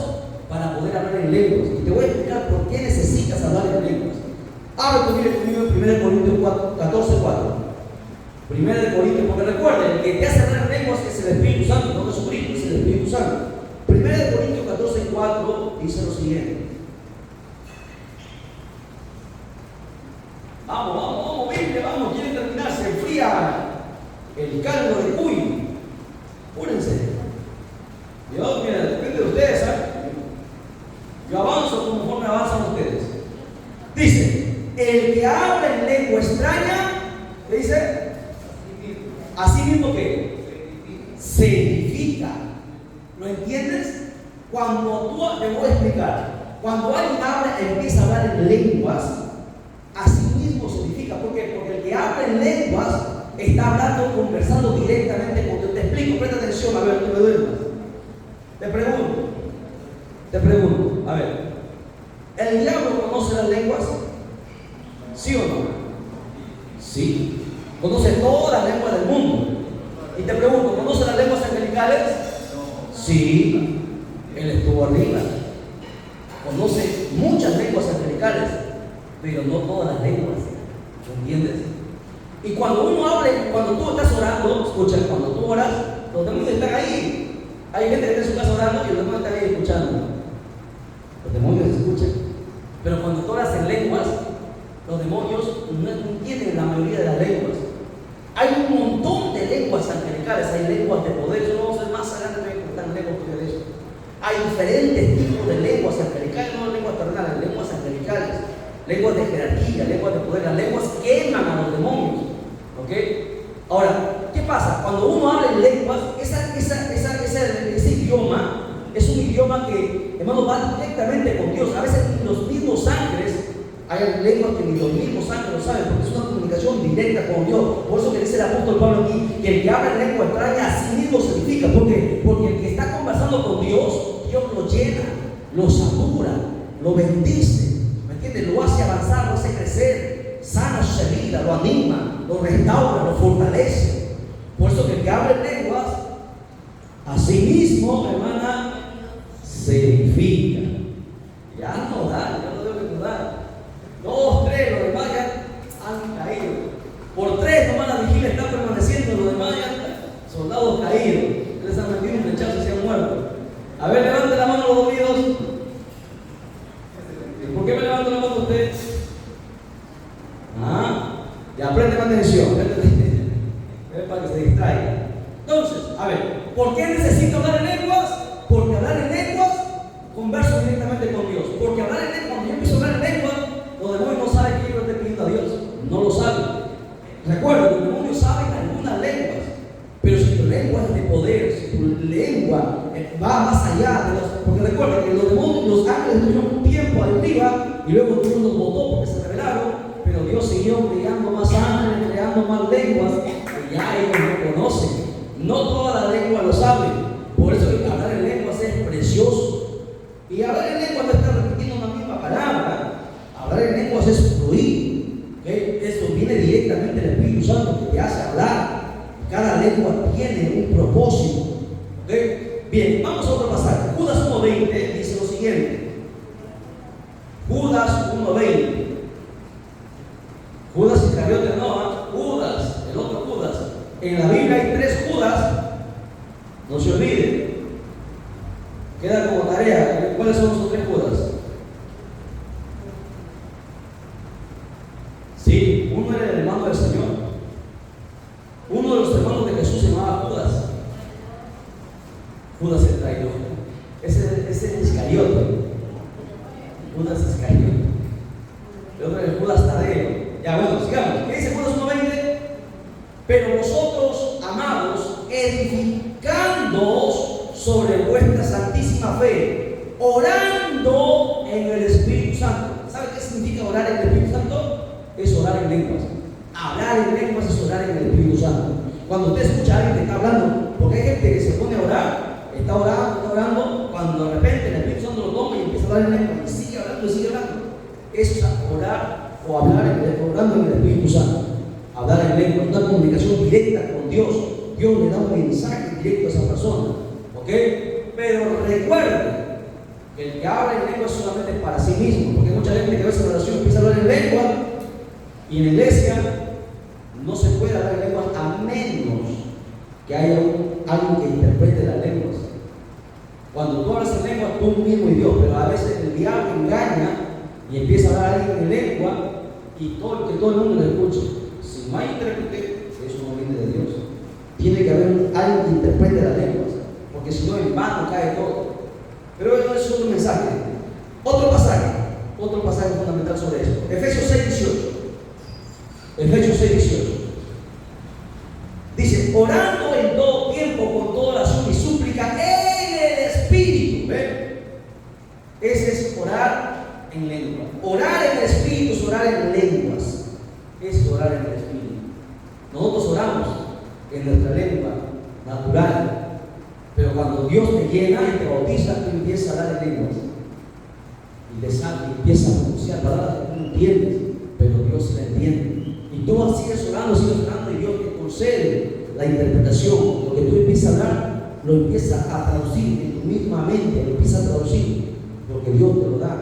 para poder hablar en lenguas. Y te voy a explicar por qué necesitas hablar en lenguas. Habla conmigo en 1 Corintios 14, 4. 1 Corintios, porque recuerden, el que te hace hablar en lenguas es el Espíritu Santo, no Jesucristo, es el Espíritu Santo. 1 Corintios 14, 4 dice lo siguiente. Vamos, Biblia, vamos, quieren terminar, se enfría el caldo de cuy. Púrense. Dios, mira, depende de ustedes, ¿sabes? Yo avanzo conforme avanzan ustedes. Dice, el que habla en lengua extraña, ¿qué dice? Así mismo que se edifica. ¿Lo entiendes? Cuando tú, te voy a explicar, cuando alguien habla, empieza a hablar en lenguas, así mismo se edifica. ¿Por qué? Porque el que habla en lenguas está hablando, conversando directamente con Dios. Te explico, presta atención, a ver, no me duermas. Te pregunto, a ver, ¿el diablo conoce las lenguas? ¿Sí o no? Sí. Conoce todas las lenguas del mundo. Y te pregunto, ¿conoce las lenguas angelicales? Sí. Él estuvo arriba. Conoce muchas lenguas angelicales, pero no todas las lenguas. ¿Entiendes? Y cuando uno habla, cuando tú estás orando, escucha, cuando tú oras, los demonios están ahí. Hay gente que está en su casa orando y los demonios están ahí escuchando. Los demonios escuchan. Pero cuando tú oras en lenguas, los demonios no entienden la mayoría de las lenguas. Hay un montón de lenguas angelicales, hay lenguas de poder. Yo no voy a ser más adelante, me voy a contar lenguas de eso. Hay diferentes tipos de lenguas angelicales, no lenguas terrenales, lenguas angelicales, lenguas de jerarquía, lenguas de poder. Las lenguas queman a los demonios. ¿Ok? Ahora, ¿qué pasa? Cuando uno habla en lenguas, ese idioma es un idioma que, hermano, va directamente con Dios. A veces los mismos ángeles, hay lenguas que ni los mismos ángeles lo saben, porque es una comunicación directa con Dios. Por eso que dice el apóstol Pablo aquí, que el que habla en lengua extraña a sí mismo se edifica. ¿Por qué? Porque el que está conversando con Dios, Dios lo llena, lo satura, lo bendice, ¿me entiendes? Lo hace avanzar, lo hace crecer, sana su vida, lo anima, lo restaura, lo fortalece. Por eso que el que habla en lenguas todos caídos. Les han metido un rechazo y se han muerto. A ver, levante la mano los dormidos. ¿Por qué me levanto la mano usted? Ya preste más atención. Es para que se distraiga. Entonces, a ver, ¿por qué necesito hablar en lenguas? Porque hablar en lenguas converso directamente con Dios. Porque hablar en lenguas, cuando yo empiezo a hablar en lenguas, los demonios no saben que yo le estoy pidiendo a Dios. No lo saben. Recuerda, los demonios saben algunas lenguas. Pero si tu lengua es de poder, si tu lengua va más allá de los. Porque recuerda que los demonios, los ángeles tuvieron un tiempo arriba y luego Dios los botó porque se rebelaron. Pero Dios siguió creando más ángeles, creando más lenguas que ya ellos no conocen. No todas las lenguas lo saben. Por eso que hablar en lenguas es precioso. Y hablar en lenguas no está repitiendo una misma palabra. Hablar en lenguas es fluir. ¿Okay? Eso viene directamente del Espíritu Santo que te hace hablar. Cada lengua tiene un propósito. ¿Okay? Bien, vamos a otro pasaje. Judas 1:20 dice lo siguiente. Judas 1:20. Judas Iscariote no, Judas, el otro Judas. En la Biblia hay 3 Judas. No se olvide. Queda como tarea. ¿Cuáles son esos 3 Judas? Sí, uno era el hermano del Señor. Uno de los hermanos de Jesús se llamaba Judas. Judas el traidor. Ese es Iscariote. Judas Iscariote. El otro es Judas Tadeo. Ya, bueno, sigamos. ¿Qué dice Judas 1:20? Pero vosotros, amados, edificándoos sobre vuestra santísima fe, orando en el Espíritu Santo. ¿Sabe qué significa orar en el Espíritu Santo? Es orar en lenguas. Hablar en lenguas es orar en el Espíritu Santo. Cuando usted escucha a alguien que está hablando, porque hay gente que se pone a orar, está orando, cuando de repente el Espíritu Santo lo toma y empieza a hablar en lenguas, y sigue hablando, eso es orar o orando en el Espíritu Santo. Hablar en lenguas, una comunicación directa con Dios. Dios le da un mensaje directo a esa persona. ¿Ok? Pero recuerden que el que habla en lenguas solamente es para sí mismo, porque hay mucha gente que a veces en oración empieza a hablar en lengua y en la iglesia no se puede hablar en lenguas a menos que haya alguien que interprete las lenguas. Cuando tú hablas en lengua, tú mismo y Dios, pero a veces el diablo engaña y empieza a hablar a alguien en lengua y que todo el mundo lo escuche. Si no hay intérprete, eso no viene de Dios. Tiene que haber alguien que interprete las lenguas, porque si no, en vano cae todo. Pero eso es otro mensaje. Otro pasaje fundamental sobre esto. Efesios 6:18. Efesios 6:18. Dice, orando en todo tiempo, con toda oración y súplica en el Espíritu. ¿Ven? Ese es orar en lengua. Orar en el Espíritu es orar en lenguas. Es orar en el Espíritu. Nosotros oramos en nuestra lengua natural. Pero cuando Dios te llena y te bautiza, tú empiezas a hablar en lenguas. Y te sale, y empiezas a pronunciar palabras que tú no entiendes, pero Dios se la entiende. Y tú sigues orando y Dios te concede la interpretación. Lo que tú empiezas a hablar, lo empiezas a traducir en tu misma mente, lo empiezas a traducir, porque Dios te lo da.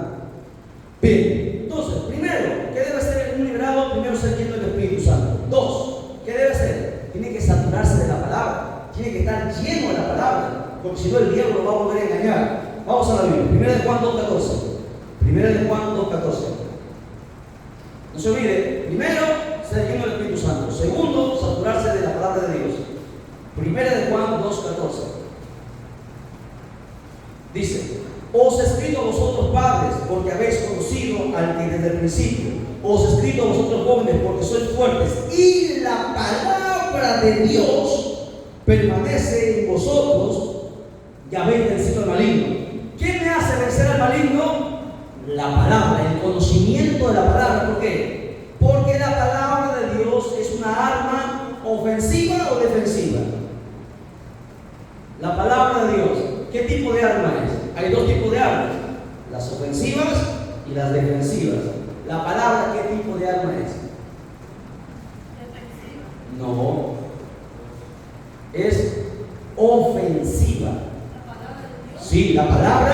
Bien, entonces, primero, ¿qué debe ser un liberado? Primero, ser lleno del Espíritu Santo. 2, ¿qué debe ser? Tiene que saturarse de la palabra, tiene que estar lleno de la palabra, porque si no el diablo lo va a volver a engañar. Vamos a la Biblia, 1 Juan 2:14. 1 Juan 2:14. No se olvide, primero, ser lleno del Espíritu Santo. Segundo, saturarse de la palabra de Dios. 1 Juan 2:14. Dice, os he escrito a vosotros padres, porque habéis conocido al que desde el principio. Os he escrito a vosotros jóvenes, porque sois fuertes, y la palabra de Dios permanece en vosotros, y habéis vencido al maligno. ¿Qué me hace vencer al maligno? La palabra, el conocimiento de la palabra. ¿Por qué? Porque la palabra de Dios es una arma ofensiva o defensiva. La palabra de Dios, ¿qué tipo de arma es? Hay 2 tipos de armas, las ofensivas y las defensivas. La palabra, ¿qué tipo de arma es? No, es ofensiva. Sí, la palabra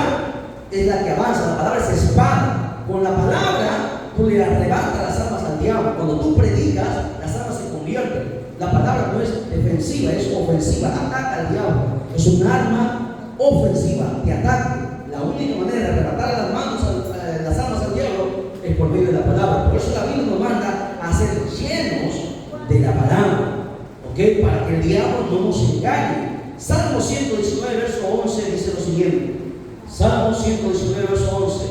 es la que avanza, la palabra es espada. Con la palabra tú le arrebatas las armas al diablo. Cuando tú predicas, las armas se convierten. La palabra no es defensiva, es ofensiva, ataca al diablo. Es un arma ofensiva de ataque. La única manera de arrebatar las armas al diablo es por medio de la palabra. Por eso la Biblia nos manda a ser llenos de la palabra, ¿ok? Para que el diablo no nos engañe. Salmo 119, verso 11 dice lo siguiente. Salmo 119, verso 11.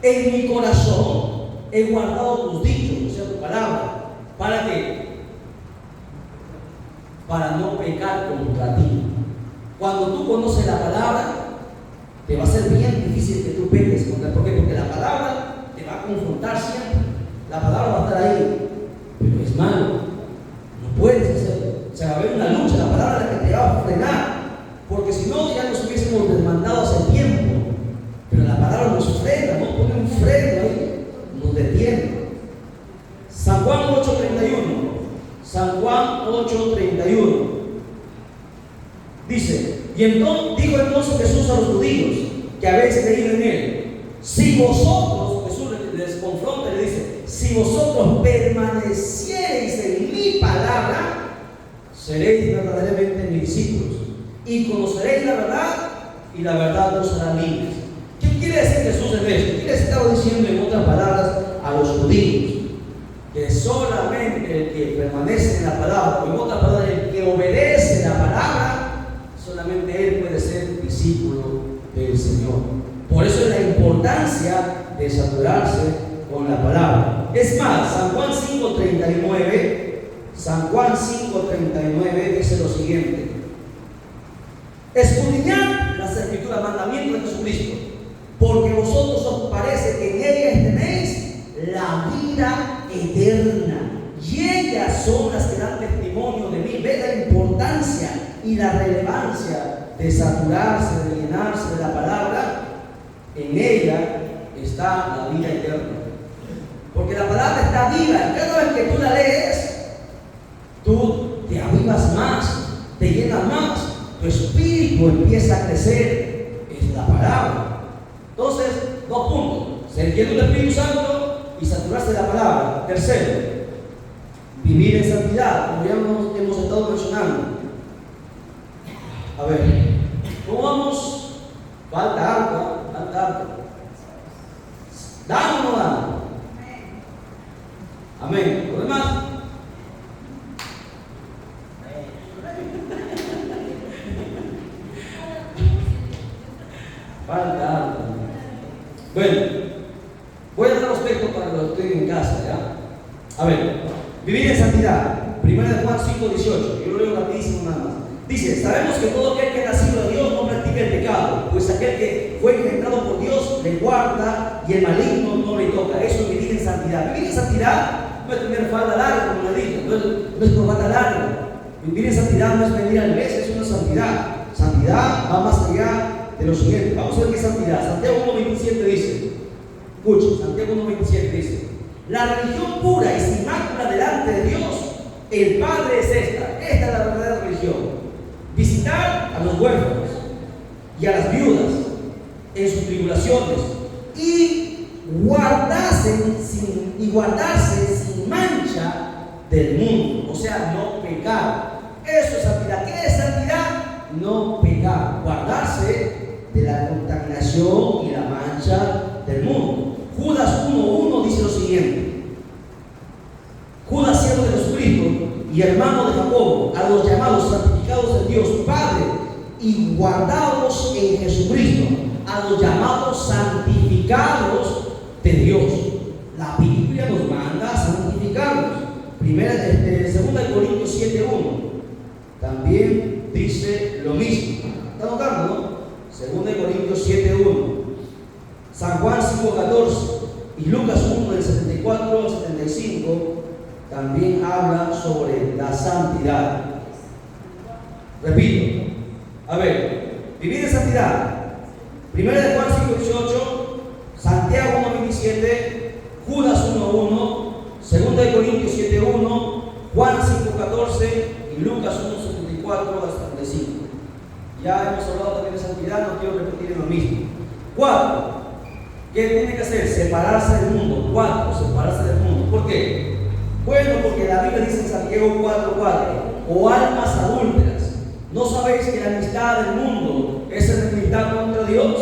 En mi corazón he guardado tus dichos, o sea, tu palabra. ¿Para qué? Para no pecar contra ti. Cuando tú conoces la palabra, te va a ser bien difícil que tú peques contra. ¿Por qué? Porque la palabra te va a confrontar siempre. La palabra va a estar ahí, pero es malo. No puedes hacerlo. O sea, va a haber una lucha. La palabra es la que te va a frenar. Porque si no, ya nos hubiésemos desmandado hace tiempo. Pero la palabra nos frena, nos pone un freno ahí, nos detiene. San Juan 8:31. San Juan 8:31. Dice, dijo entonces Jesús a los judíos que habéis creído en él: si vosotros, Jesús les confronta y le dice, si vosotros permaneciereis en mi palabra, seréis verdaderamente mis discípulos y conoceréis la verdad, y la verdad os hará libres. ¿Qué quiere decir Jesús en esto? ¿Qué les estaba diciendo en otras palabras a los judíos? Que solamente el que permanece en la palabra, o en otras palabras, el que obedece la palabra, solamente él puede ser discípulo del Señor. Por eso es la importancia de saturarse con la palabra. Es más, San Juan 5:39 dice lo siguiente: escudriñad las escrituras, mandamiento de Jesucristo, porque vosotros os parece que en ellas tenéis la vida eterna, y ellas son las que dan testimonio de mí. Ve la importancia y la relevancia de saturarse, de llenarse de la palabra. En ella está la vida eterna, porque la palabra está viva, y cada vez que tú la lees, tú te avivas más, te llenas más, tu espíritu empieza a crecer. Es la palabra. Entonces, 2 puntos: ser lleno del Espíritu Santo y saturarse de la palabra. Tercero, vivir en santidad, como ya hemos estado mencionando. A ver, ¿cómo vamos? Falta algo. ¿Damos o no damos? Amén. ¿Lo demás? Falta algo. Bueno, voy a dar los textos para los que estén en casa, ¿ya? A ver, vivir en santidad. 1 Juan 5:18. Yo lo leo rapidísimo nada más. Dice, sabemos que todo aquel que ha nacido de Dios no practica el pecado, pues aquel que fue engendrado por Dios le guarda y el maligno no le toca. Eso es vivir en santidad. Vivir en santidad no es tener falda larga, como le dije, no es corbata larga. Vivir en santidad no es venir al mes, es una santidad. Santidad va más allá de lo siguiente. Vamos a ver qué es santidad. Santiago 1:27 dice, escuchen, Santiago 1:27 dice, la religión pura y sin mácula delante de Dios, el Padre, es esta es la verdadera religión: visitar a los huérfanos y a las viudas en sus tribulaciones y guardarse sin mancha del mundo. O sea, no pecar. Eso es santidad. ¿Qué es santidad? No pecar, guardarse de la contaminación y la mancha del mundo. Judas 1:1 dice lo siguiente: Judas, siervo de Jesucristo y hermano de Jacobo, a los llamados, santificados en Dios Padre y guardados en Jesucristo, a los llamados santificados de Dios. La Biblia nos manda a santificarnos. 2 Corintios 7:1 también dice lo mismo. ¿Está notando, no? 2 Corintios 7:1, San Juan 5:14 y Lucas 1 del 74 al 75 también habla sobre la santidad. Repito, a ver, vivir en santidad. 1 Juan 5:18, Santiago 1:27, Judas 1:1, 2 Corintios 7:1, Juan 5:14 y Lucas 1:74 al 75. Ya hemos hablado también de santidad, no quiero repetir lo mismo. 4. ¿Qué tiene que hacer? Separarse del mundo. 4. Separarse del mundo. ¿Por qué? Bueno, porque la Biblia dice en Santiago 4:4, o almas adúlteras, ¿no sabéis que la amistad del mundo es enemistad contra Dios?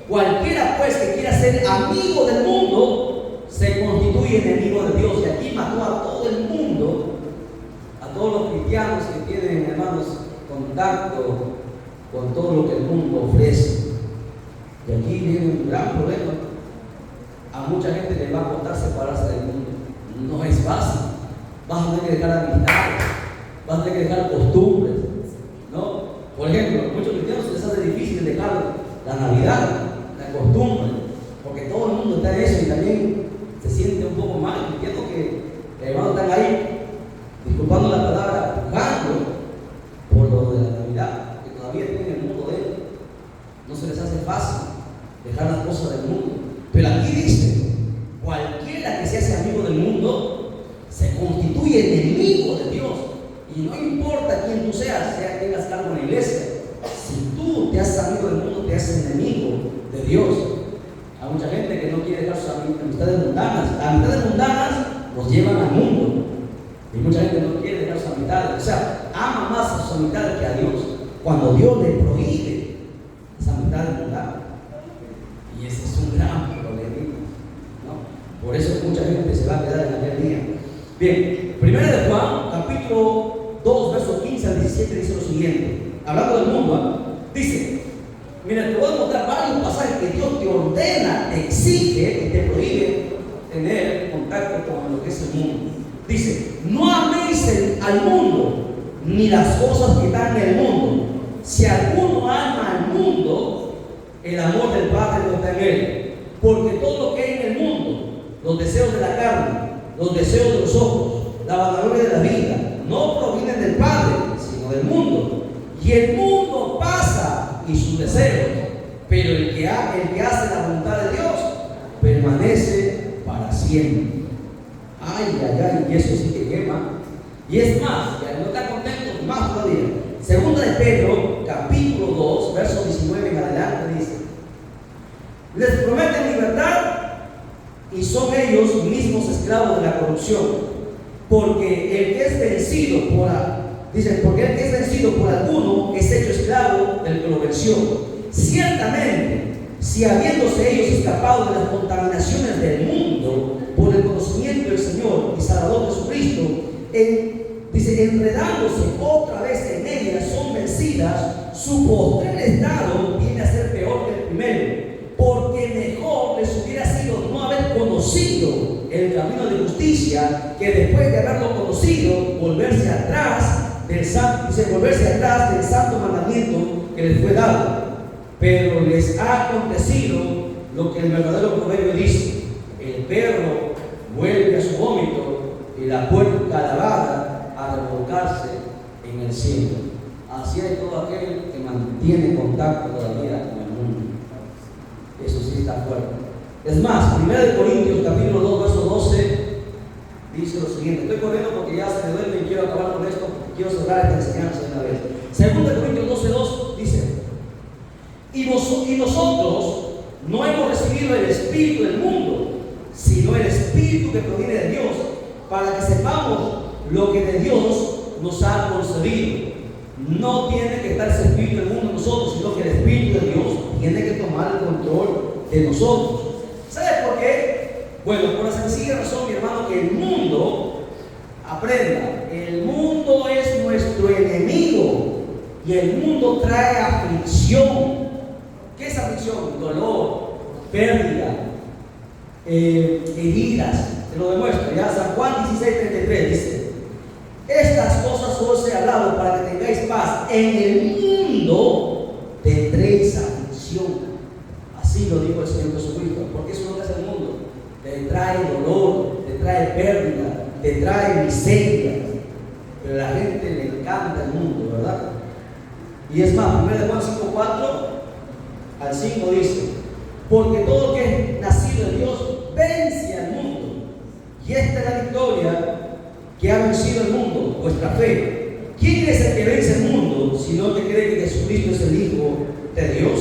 Cualquiera pues que quiera ser amigo del mundo se constituye enemigo de Dios. Y aquí mató a todo el mundo, a todos los cristianos que tienen, hermanos, contacto con todo lo que el mundo ofrece. Y aquí viene un gran problema. A mucha gente le va a costar separarse del mundo. No es fácil. Vas a tener que dejar amistades, vas a tener que dejar costumbres, ¿no? Por ejemplo, a muchos cristianos se les hace difícil dejar la Navidad, la costumbre, porque todo el mundo está en eso y también se siente un poco mal. Entiendo que los hermanos están ahí, disculpando la palabra, jugando por lo de la Navidad, que todavía tienen el mundo de él. No se les hace fácil dejar las cosas del mundo. Pero aquí dice, cualquiera que se hace amigo del mundo se constituye enemigo de Dios. Y no importa quién tú seas, sea que tengas cargo en la iglesia, si tú te haces amigo del mundo, te haces enemigo de Dios. Hay mucha gente que no quiere dejar sus amistades mundanas. Las amistades mundanas nos llevan al mundo. Y mucha gente no quiere dejar sus amistades. O sea, ama más a sus amistades que a Dios. Cuando Dios le prohíbe esas amistades mundanas. Y ese es un gran problema, ¿no? Por eso mucha gente se va a quedar en aquel día. Bien, 1 de Juan, capítulo 2, versos 15 al 17, dice lo siguiente. Hablando del mundo, dice: mira, te voy a mostrar varios pasajes que Dios te ordena, te exige y te prohíbe tener contacto con lo que es el mundo. Dice: no améis al mundo, ni las cosas que están en el mundo. Si alguno ama al mundo, el amor del Padre no está en él. Porque todo lo que hay en el mundo, los deseos de la carne, los deseos de los ojos, la vanagloria de la vida, no provienen del Padre, sino del mundo. Y el mundo pasa y sus deseos, pero el que hace la voluntad de Dios permanece para siempre. Ay, ay, ay, y eso sí que quema. Y es más, ya no está contento, más todavía. Segunda de Pedro, capítulo 2, verso 19 en adelante, dice: les prometen libertad y son ellos mismos esclavos de la corrupción, porque el que es vencido porque el que es vencido por alguno es hecho esclavo del que lo venció. Ciertamente, si habiéndose ellos escapado de las contaminaciones del mundo por el conocimiento del Señor y Salvador Jesucristo, enredándose otra vez en ellas, son vencidas, su postrer estado viene a ser peor que el primero. Porque mejor les hubiera sido no haber conocido el camino de justicia, que después de haberlo conocido, volverse atrás del santo mandamiento que les fue dado. Pero les ha acontecido lo que el verdadero proverbio dice: el perro vuelve a su vómito y la puerca lavada a revolcarse en el cielo. Así hay todo aquel que mantiene contacto todavía con el mundo. Eso sí está fuerte. Es más, 1 Corintios capítulo 2, verso 12 dice lo siguiente. Estoy corriendo porque ya se me duerme y quiero acabar con esto. Quiero cerrar esta enseñanza de una vez. 2 Corintios 12:2 dice: y nosotros no hemos recibido el espíritu del mundo, sino el espíritu que proviene de Dios, para que sepamos lo que de Dios nos ha concedido. No tiene que estar ese espíritu del mundo en nosotros, sino que el espíritu de Dios tiene que tomar el control de nosotros. ¿Sabes por qué? Bueno, por la sencilla razón, mi hermano, que el mundo, aprenda, el mundo es nuestro enemigo y el mundo trae aflicción. ¿Qué es aflicción? Dolor, pérdida, heridas. Te lo demuestro. Ya San Juan 16:33 dice: estas cosas os he hablado para que tengáis paz. En el mundo tendréis aflicción. Así lo dijo el Señor Jesucristo. Porque eso es lo que hace el mundo. Te trae dolor, te trae pérdida, te trae miseria. Pero a la gente le encanta el mundo, ¿verdad? Y es más, 1 Juan 5:4 al 5 dice: porque todo lo que es nacido de Dios vence al mundo. Y esta es la victoria que ha vencido el mundo, vuestra fe. ¿Quién es el que vence el mundo si no te cree que Jesucristo es el Hijo de Dios?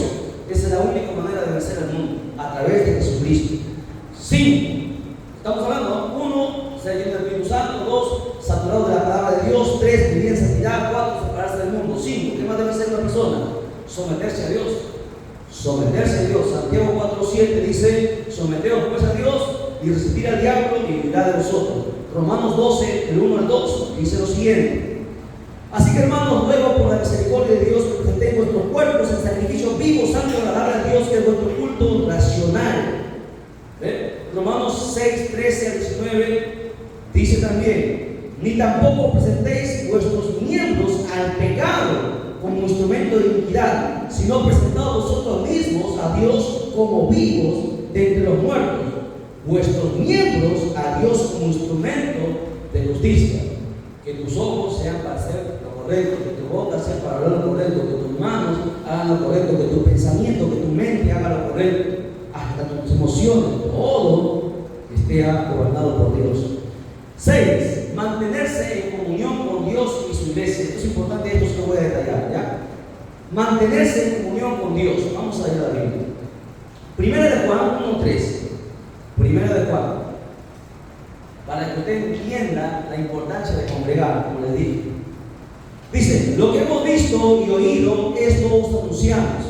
Esa es la única manera de vencer el mundo, a través de Jesucristo. Sí, estamos hablando, uno, se llena del Espíritu Santo. persona? Someterse a Dios. Someterse a Dios. Santiago 4:7 dice: someteos pues a Dios y resistir al diablo y huirá de vosotros. Romanos 12, del 1 al 2, dice lo siguiente: así que, hermanos, ruego por la misericordia de Dios que presentéis vuestros cuerpos en sacrificio vivo, santo y agradable a Dios, que es vuestro culto racional. Romanos 6, 13 al 19 dice también: ni tampoco presentéis vuestros miembros al pecado como instrumento de iniquidad, sino presentaos vosotros mismos a Dios como vivos de entre los muertos, vuestros miembros a Dios como instrumento de justicia. Que tus ojos sean para hacer lo correcto, que tu boca sea para hablar lo correcto, que tus manos hagan lo correcto, que tu pensamiento, que tu mente haga lo correcto, hasta tus emociones, todo esté gobernado por Dios. 6. Mantenerse en comunión con Dios y su iglesia. Esto es importante, esto se lo voy a detallar, ¿ya? Mantenerse en comunión con Dios. Vamos a ir a la Biblia. Primera de Juan 1:3. Primera de Juan. Para que usted entienda la importancia de congregar, como les dije. Dice: lo que hemos visto y oído, esto os anunciamos,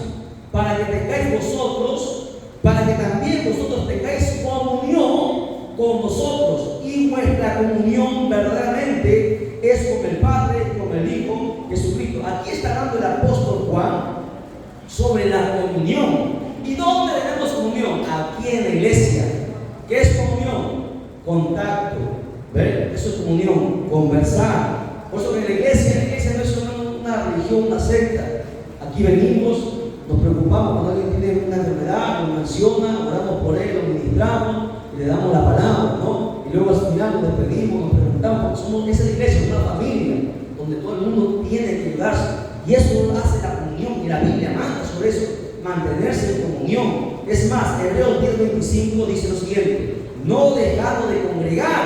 para que tengáis vosotros, para que también vosotros tengáis comunión con nosotros, y nuestra comunión verdaderamente es con el Padre y con el Hijo Jesucristo. Aquí está hablando el apóstol Juan sobre la comunión. ¿Y dónde tenemos comunión? Aquí en la iglesia. ¿Qué es comunión? Contacto. ¿Ve? Eso es comunión, conversar. Por eso que la iglesia no es una religión, una secta. Aquí venimos, nos preocupamos cuando alguien tiene una enfermedad, nos menciona, oramos por él, lo ministramos y le damos la palabra, ¿no? Y luego al final nos despedimos, nos preguntamos, porque somos esa iglesia, una familia, donde todo el mundo tiene que ayudarse. Y eso hace la comunión, y la Biblia manda sobre eso, mantenerse en comunión. Es más, Hebreos 10:25 dice lo siguiente: no dejando de congregar,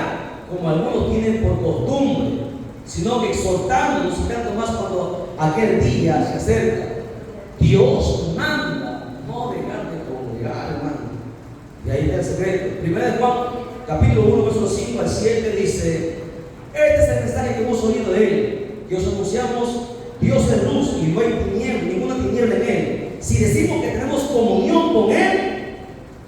como algunos tienen por costumbre, sino que exhortándonos, y tanto más cuando aquel día se acerca. Dios manda no dejar de congregar, hermano. Y ahí está el secreto. Primera de Juan, capítulo 1, versos 5 al 7 dice: este es el mensaje que hemos oído de él, que os anunciamos: Dios es luz y no hay tiniebla, ninguna tiniebla en él. Si decimos que tenemos comunión con él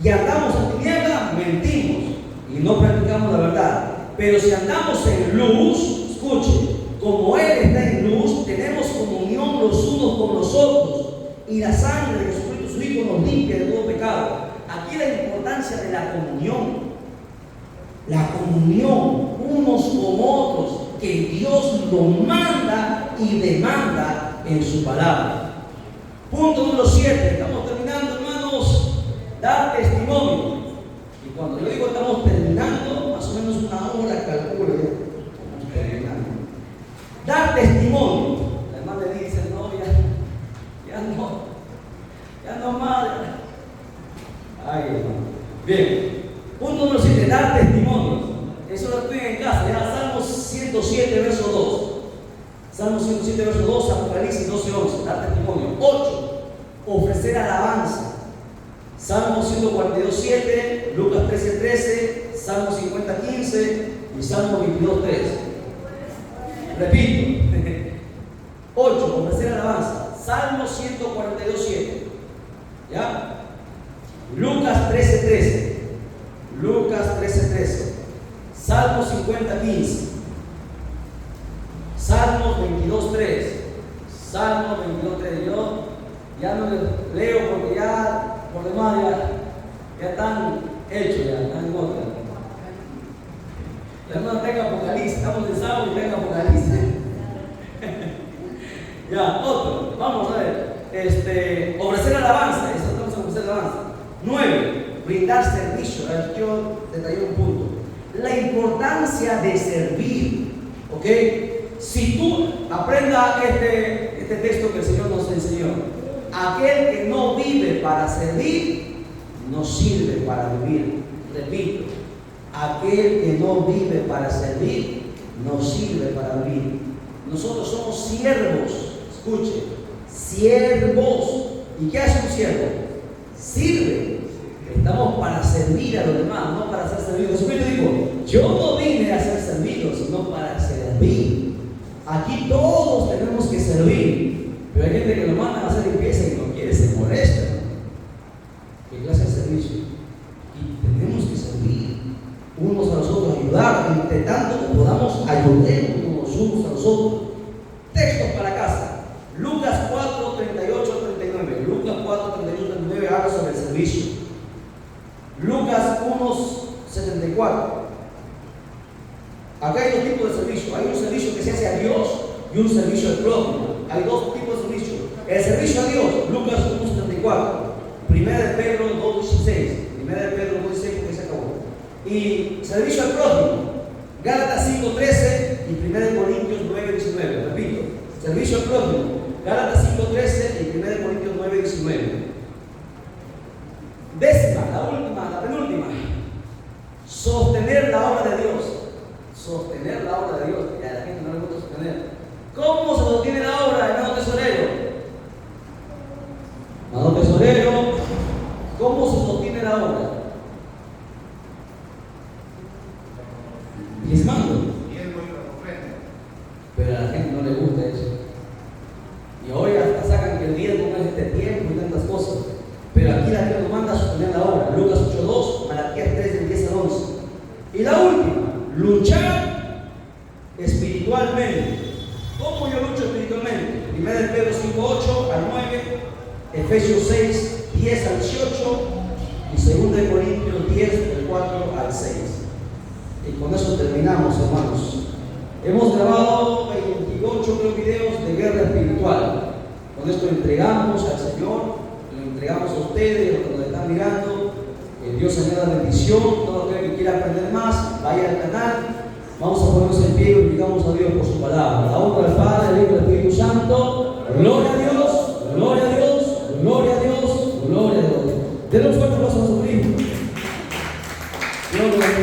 y andamos en tiniebla, mentimos y no practicamos la verdad. Pero si andamos en luz, escuche, como él está en luz, tenemos comunión los unos con los otros, y la sangre de Jesucristo su Hijo nos limpia de todo pecado. Aquí la importancia de la comunión. La comunión unos con otros, que Dios lo manda y demanda en su palabra. Punto número 7. Estamos terminando, hermanos. Dar testimonio. Y cuando yo digo estamos terminando, más o menos una hora, calculo. Estamos terminando. Dar testimonio. La hermana le dice: no, ya no más. Ay, hermano. Bien. Punto número 7. Dar testimonio. Eso lo estoy en casa. Ya, Salmos 107, verso 2. Salmos 107, verso 2, Apocalipsis 12:11. Dar testimonio. 8. Ofrecer alabanza. Salmo 142:7, Lucas 13:13, Salmo 50:15 y Salmo 22:3. Repito. 8. Ofrecer alabanza. Salmo 142:7. ¿Ya? Lucas 13:13. Lucas 13:13. Salmo 50:15. Salmo 22:3. Salmo 22:3. Yo ya no les leo porque ya por demás ya están hechos, ya están en otra. La hermana tenga Apocalipsis, estamos en sábado y tenga Apocalipsis. Ya, otro, vamos a ver. Ofrecer alabanza, eso estamos a ofrecer alabanza. 9. Brindar servicio. Yo detallé un punto. La importancia de servir, ¿ok? Si tú aprendas este texto que el Señor nos enseñó: aquel que no vive para servir, no sirve para vivir. Repito, aquel que no vive para servir, no sirve para vivir. Nosotros somos siervos, escuche, siervos. ¿Y qué hace un siervo? Sirve. Estamos para servir a los demás, no para ser servidos. Jesucristo dijo: yo no vine a ser servido, sino para servir. Aquí todos tenemos que servir. Pero Hay gente que lo mandan a hacer limpieza y no quiere, se molesta. ¿Qué clase de servicio? Y tenemos que servir unos a los otros, ayudar, entre tanto que podamos ayudarnos unos a los otros. Textos para casa. Lucas 4, 38 al 39. Lucas 4, 38 al 39 habla sobre el servicio. Lucas 1, 74. Acá hay dos tipos de servicio. Hay un servicio que se hace a Dios y un servicio al prójimo. Hay dos tipos de servicio. El servicio a Dios, Lucas 1, 74. Primera de Pedro 2, 16. Primera de Pedro 2, 16 porque se acabó. Y servicio al prójimo, Gálatas 5, 13 y Primera de Corintios 9, 19. Repito, servicio al prójimo, Gálatas 5, 13 y Primera de Corintios 9, 19. Décima, la última, la penúltima. Sostener la obra de Dios. Sostener la obra de Dios. Ya a la gente no le gusta sostener. ¿Cómo se sostiene la obra, hermano tesorero? Hermano tesorero, ¿cómo se sostiene la obra? Diezmando. Pero a la gente no le gusta eso. Y hoy hasta sacan que el diezmo no es este tiempo y tantas cosas. Pero aquí la Biblia nos manda a sostener la obra. Lucas 8:2, Malaquías 3, del 10 al 11. Y la última, luchar espiritualmente. ¿Cómo yo lucho espiritualmente? 1 Pedro 5:8 al 9, Efesios 6, 10 al 18 y 2 Corintios 10, del 4 al 6. Y con eso terminamos, hermanos. Hemos grabado 28 videos de guerra espiritual. Con esto entregamos al Señor, lo entregamos a ustedes, a los que nos están mirando. Que Dios añada bendición. Todo aquel que quiera aprender más, vaya al canal. Vamos a ponernos en pie y glorificamos a Dios por su palabra. La honra al Padre, al Hijo y al Espíritu Santo. Gloria a Dios, gloria a Dios, gloria a Dios, gloria a Dios. Denle un fuerte aplauso a su Cristo. Dios lo bendiga.